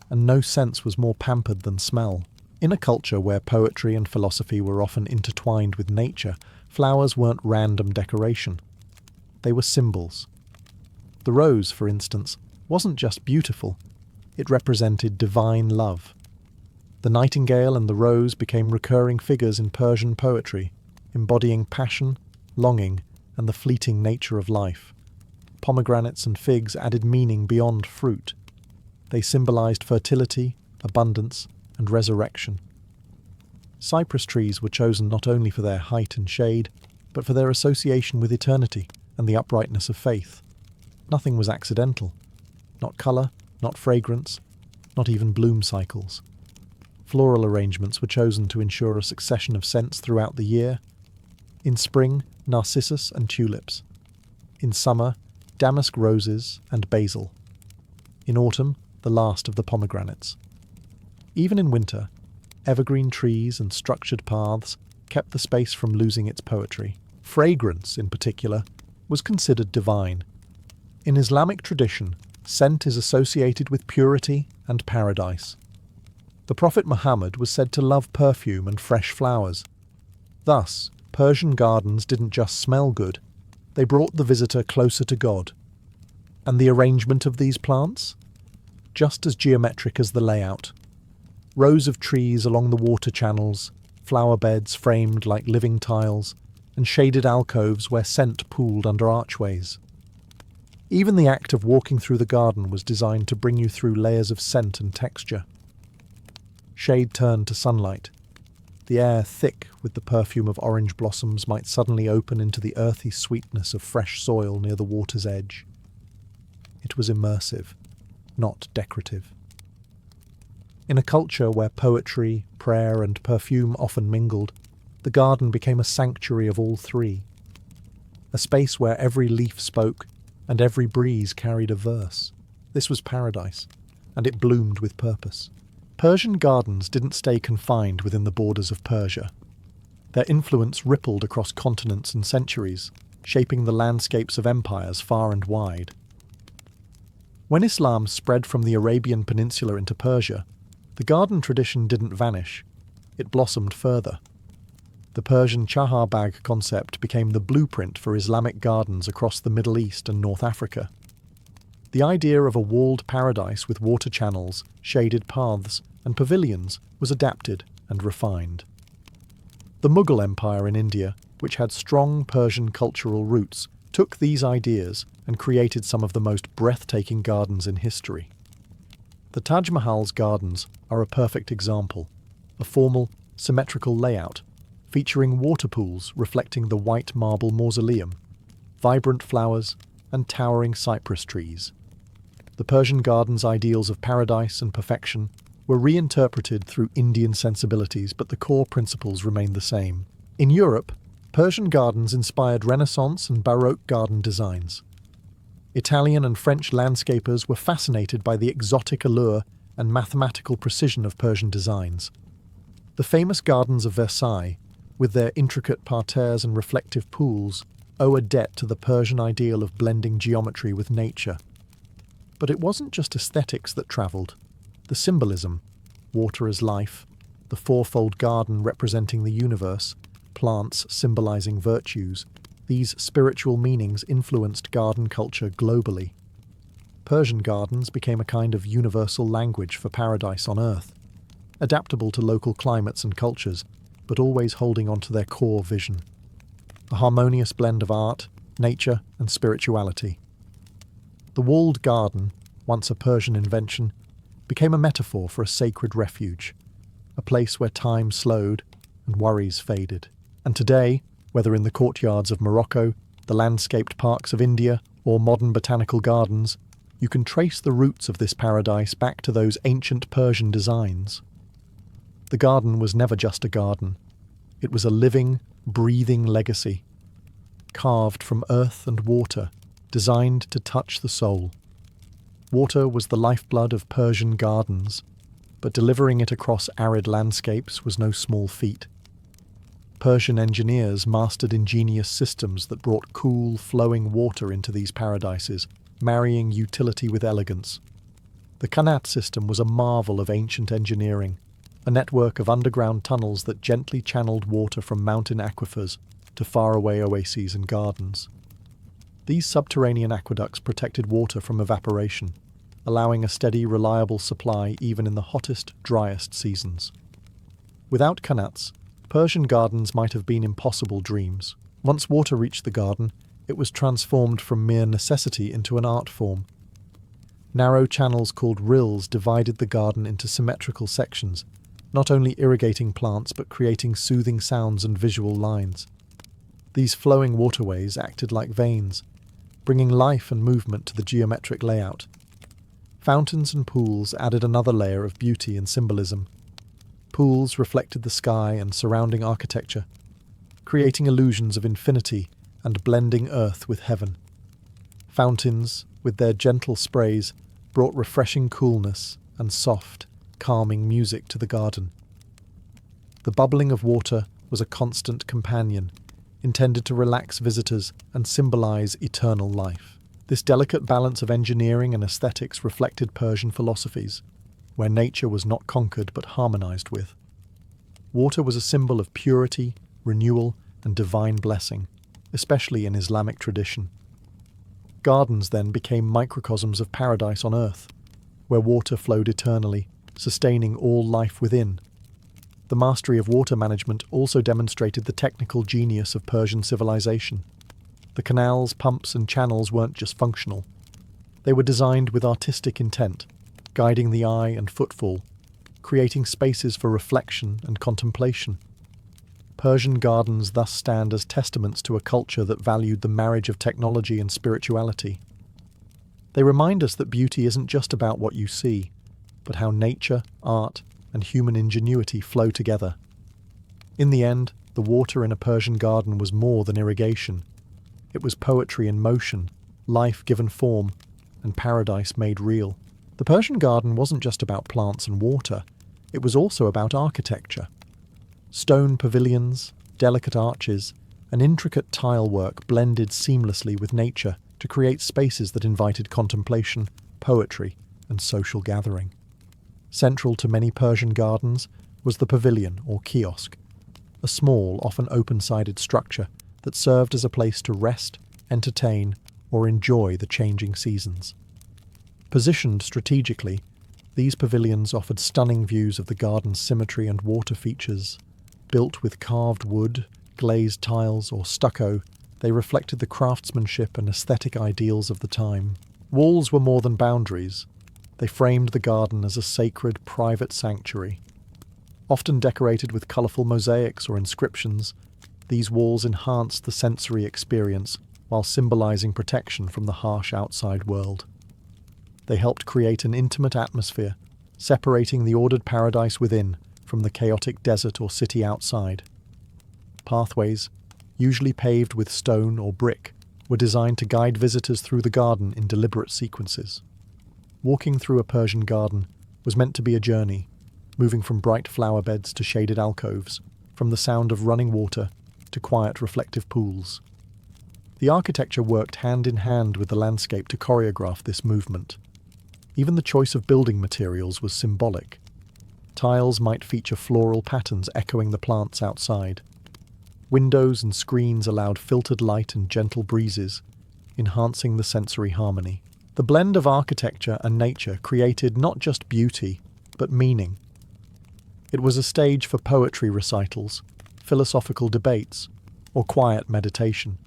and no sense was more pampered than smell. In a culture where poetry and philosophy were often intertwined with nature, flowers weren't random decoration. They were symbols. The rose, for instance, wasn't just beautiful. It represented divine love. The nightingale and the rose became recurring figures in Persian poetry, embodying passion, longing, and the fleeting nature of life. Pomegranates and figs added meaning beyond fruit. They symbolized fertility, abundance, and resurrection. Cypress trees were chosen not only for their height and shade, but for their association with eternity, and the uprightness of faith. Nothing was accidental. Not colour, not fragrance, not even bloom cycles. Floral arrangements were chosen to ensure a succession of scents throughout the year. In spring, narcissus and tulips. In summer, damask roses and basil. In autumn, the last of the pomegranates. Even in winter, evergreen trees and structured paths kept the space from losing its poetry. Fragrance, in particular, was considered divine. In Islamic tradition, scent is associated with purity and paradise. The Prophet Muhammad was said to love perfume and fresh flowers. Thus, Persian gardens didn't just smell good, they brought the visitor closer to God. And the arrangement of these plants? Just as geometric as the layout. Rows of trees along the water channels, flower beds framed like living tiles, and shaded alcoves where scent pooled under archways. Even the act of walking through the garden was designed to bring you through layers of scent and texture. Shade turned to sunlight. The air, thick with the perfume of orange blossoms, might suddenly open into the earthy sweetness of fresh soil near the water's edge. It was immersive, not decorative. In a culture where poetry, prayer, and perfume often mingled, the garden became a sanctuary of all three. A space where every leaf spoke and every breeze carried a verse. This was paradise, and it bloomed with purpose. Persian gardens didn't stay confined within the borders of Persia. Their influence rippled across continents and centuries, shaping the landscapes of empires far and wide. When Islam spread from the Arabian Peninsula into Persia, the garden tradition didn't vanish, it blossomed further. The Persian Chahar Bagh concept became the blueprint for Islamic gardens across the Middle East and North Africa. The idea of a walled paradise with water channels, shaded paths, and pavilions was adapted and refined. The Mughal Empire in India, which had strong Persian cultural roots, took these ideas and created some of the most breathtaking gardens in history. The Taj Mahal's gardens are a perfect example, a formal, symmetrical layout, featuring water pools reflecting the white marble mausoleum, vibrant flowers, and towering cypress trees. The Persian garden's ideals of paradise and perfection were reinterpreted through Indian sensibilities, but the core principles remained the same. In Europe, Persian gardens inspired Renaissance and Baroque garden designs. Italian and French landscapers were fascinated by the exotic allure and mathematical precision of Persian designs. The famous gardens of Versailles, with their intricate parterres and reflective pools, owe a debt to the Persian ideal of blending geometry with nature. But it wasn't just aesthetics that travelled. The symbolism, water as life, the fourfold garden representing the universe, plants symbolising virtues, these spiritual meanings influenced garden culture globally. Persian gardens became a kind of universal language for paradise on earth, adaptable to local climates and cultures, but always holding on to their core vision. A harmonious blend of art, nature, and spirituality. The walled garden, once a Persian invention, became a metaphor for a sacred refuge, a place where time slowed and worries faded. And today, whether in the courtyards of Morocco, the landscaped parks of India, or modern botanical gardens, you can trace the roots of this paradise back to those ancient Persian designs. The garden was never just a garden. It was a living, breathing legacy, carved from earth and water, designed to touch the soul. Water was the lifeblood of Persian gardens, but delivering it across arid landscapes was no small feat. Persian engineers mastered ingenious systems that brought cool, flowing water into these paradises, marrying utility with elegance. The Qanat system was a marvel of ancient engineering, a network of underground tunnels that gently channeled water from mountain aquifers to faraway oases and gardens. These subterranean aqueducts protected water from evaporation, allowing a steady, reliable supply even in the hottest, driest seasons. Without qanats, Persian gardens might have been impossible dreams. Once water reached the garden, it was transformed from mere necessity into an art form. Narrow channels called rills divided the garden into symmetrical sections, not only irrigating plants but creating soothing sounds and visual lines. These flowing waterways acted like veins, bringing life and movement to the geometric layout. Fountains and pools added another layer of beauty and symbolism. Pools reflected the sky and surrounding architecture, creating illusions of infinity and blending earth with heaven. Fountains, with their gentle sprays, brought refreshing coolness and soft, calming music to the garden. The bubbling of water was a constant companion, intended to relax visitors and symbolize eternal life. This delicate balance of engineering and aesthetics reflected Persian philosophies, where nature was not conquered but harmonized with. Water was a symbol of purity, renewal, and divine blessing, especially in Islamic tradition. Gardens then became microcosms of paradise on earth, where water flowed eternally, sustaining all life within. The mastery of water management also demonstrated the technical genius of Persian civilization. The canals, pumps, and channels weren't just functional. They were designed with artistic intent, guiding the eye and footfall, creating spaces for reflection and contemplation. Persian gardens thus stand as testaments to a culture that valued the marriage of technology and spirituality. They remind us that beauty isn't just about what you see, but how nature, art, and human ingenuity flow together. In the end, the water in a Persian garden was more than irrigation. It was poetry in motion, life given form, and paradise made real. The Persian garden wasn't just about plants and water, it was also about architecture. Stone pavilions, delicate arches, and intricate tile work blended seamlessly with nature to create spaces that invited contemplation, poetry, and social gathering. Central to many Persian gardens was the pavilion or kiosk, a small, often open-sided structure that served as a place to rest, entertain, or enjoy the changing seasons. Positioned strategically, these pavilions offered stunning views of the garden's symmetry and water features. Built with carved wood, glazed tiles, or stucco, they reflected the craftsmanship and aesthetic ideals of the time. Walls were more than boundaries. They framed the garden as a sacred, private sanctuary. Often decorated with colourful mosaics or inscriptions, these walls enhanced the sensory experience while symbolising protection from the harsh outside world. They helped create an intimate atmosphere, separating the ordered paradise within from the chaotic desert or city outside. Pathways, usually paved with stone or brick, were designed to guide visitors through the garden in deliberate sequences. Walking through a Persian garden was meant to be a journey, moving from bright flower beds to shaded alcoves, from the sound of running water to quiet reflective pools. The architecture worked hand in hand with the landscape to choreograph this movement. Even the choice of building materials was symbolic. Tiles might feature floral patterns echoing the plants outside. Windows and screens allowed filtered light and gentle breezes, enhancing the sensory harmony. The blend of architecture and nature created not just beauty, but meaning. It was a stage for poetry recitals, philosophical debates, or quiet meditation.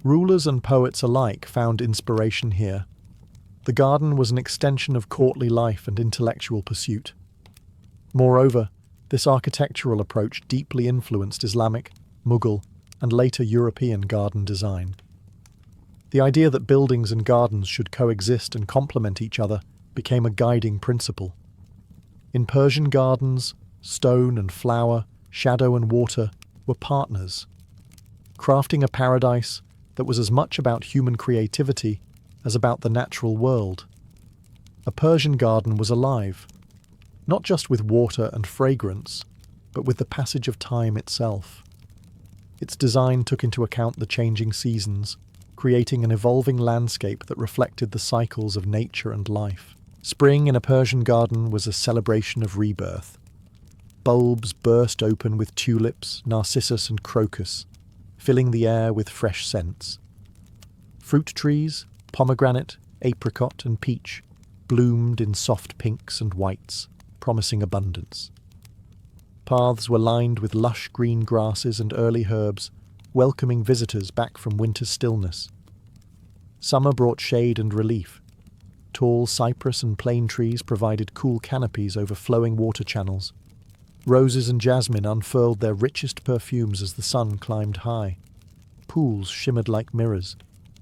Rulers and poets alike found inspiration here. The garden was an extension of courtly life and intellectual pursuit. Moreover, this architectural approach deeply influenced Islamic, Mughal, and later European garden design. The idea that buildings and gardens should coexist and complement each other became a guiding principle. In Persian gardens, stone and flower, shadow and water were partners, crafting a paradise that was as much about human creativity as about the natural world. A Persian garden was alive, not just with water and fragrance, but with the passage of time itself. Its design took into account the changing seasons, creating an evolving landscape that reflected the cycles of nature and life. Spring in a Persian garden was a celebration of rebirth. Bulbs burst open with tulips, narcissus and crocus, filling the air with fresh scents. Fruit trees, pomegranate, apricot and peach, bloomed in soft pinks and whites, promising abundance. Paths were lined with lush green grasses and early herbs, welcoming visitors back from winter's stillness. Summer brought shade and relief. Tall cypress and plane trees provided cool canopies over flowing water channels. Roses and jasmine unfurled their richest perfumes as the sun climbed high. Pools shimmered like mirrors,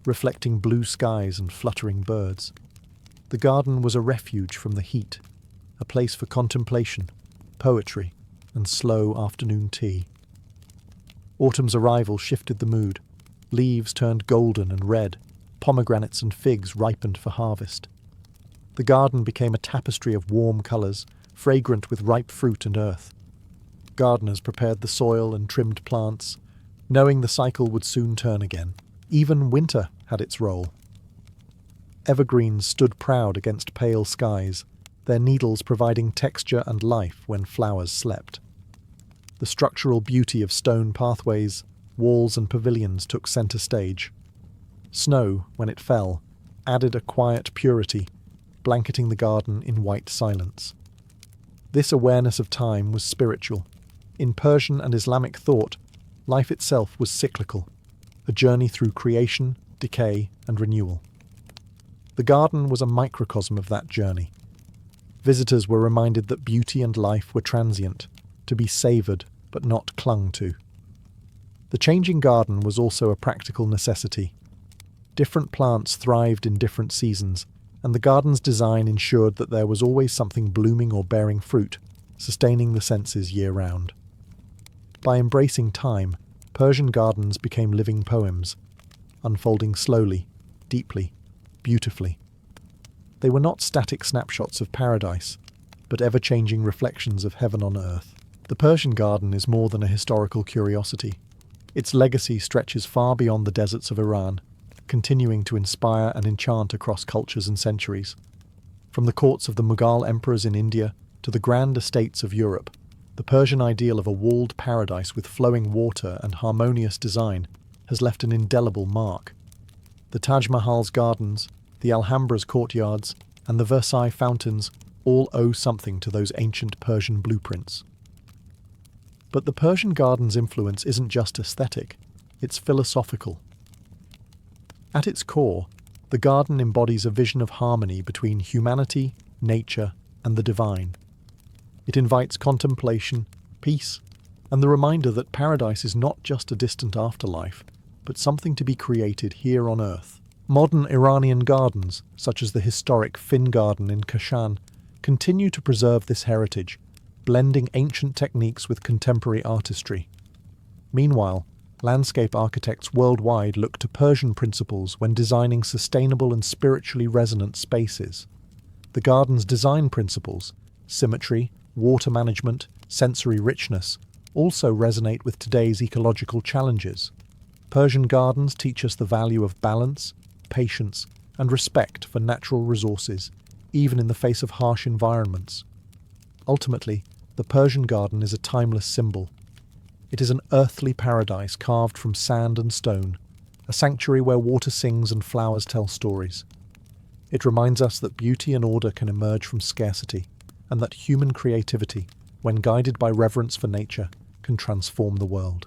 reflecting blue skies and fluttering birds. The garden was a refuge from the heat, a place for contemplation, poetry, and slow afternoon tea. Autumn's arrival shifted the mood. Leaves turned golden and red, pomegranates and figs ripened for harvest. The garden became a tapestry of warm colours, fragrant with ripe fruit and earth. Gardeners prepared the soil and trimmed plants, knowing the cycle would soon turn again. Even winter had its role. Evergreens stood proud against pale skies, their needles providing texture and life when flowers slept. The structural beauty of stone pathways, walls and pavilions took centre stage. Snow, when it fell, added a quiet purity, blanketing the garden in white silence. This awareness of time was spiritual. In Persian and Islamic thought, life itself was cyclical, a journey through creation, decay, and renewal. The garden was a microcosm of that journey. Visitors were reminded that beauty and life were transient, to be savoured but not clung to. The changing garden was also a practical necessity. Different plants thrived in different seasons, and the garden's design ensured that there was always something blooming or bearing fruit, sustaining the senses year-round. By embracing time, Persian gardens became living poems, unfolding slowly, deeply, beautifully. They were not static snapshots of paradise, but ever-changing reflections of heaven on earth. The Persian garden is more than a historical curiosity. Its legacy stretches far beyond the deserts of Iran, continuing to inspire and enchant across cultures and centuries. From the courts of the Mughal emperors in India to the grand estates of Europe, the Persian ideal of a walled paradise with flowing water and harmonious design has left an indelible mark. The Taj Mahal's gardens, the Alhambra's courtyards, and the Versailles fountains all owe something to those ancient Persian blueprints. But the Persian garden's influence isn't just aesthetic, it's philosophical. At its core, the garden embodies a vision of harmony between humanity, nature, and the divine. It invites contemplation, peace, and the reminder that paradise is not just a distant afterlife, but something to be created here on earth. Modern Iranian gardens, such as the historic Fin Garden in Kashan, continue to preserve this heritage, blending ancient techniques with contemporary artistry. Meanwhile, landscape architects worldwide look to Persian principles when designing sustainable and spiritually resonant spaces. The garden's design principles, symmetry, water management, sensory richness, also resonate with today's ecological challenges. Persian gardens teach us the value of balance, patience, and respect for natural resources, even in the face of harsh environments. Ultimately, the Persian garden is a timeless symbol. It is an earthly paradise carved from sand and stone, a sanctuary where water sings and flowers tell stories. It reminds us that beauty and order can emerge from scarcity, and that human creativity, when guided by reverence for nature, can transform the world.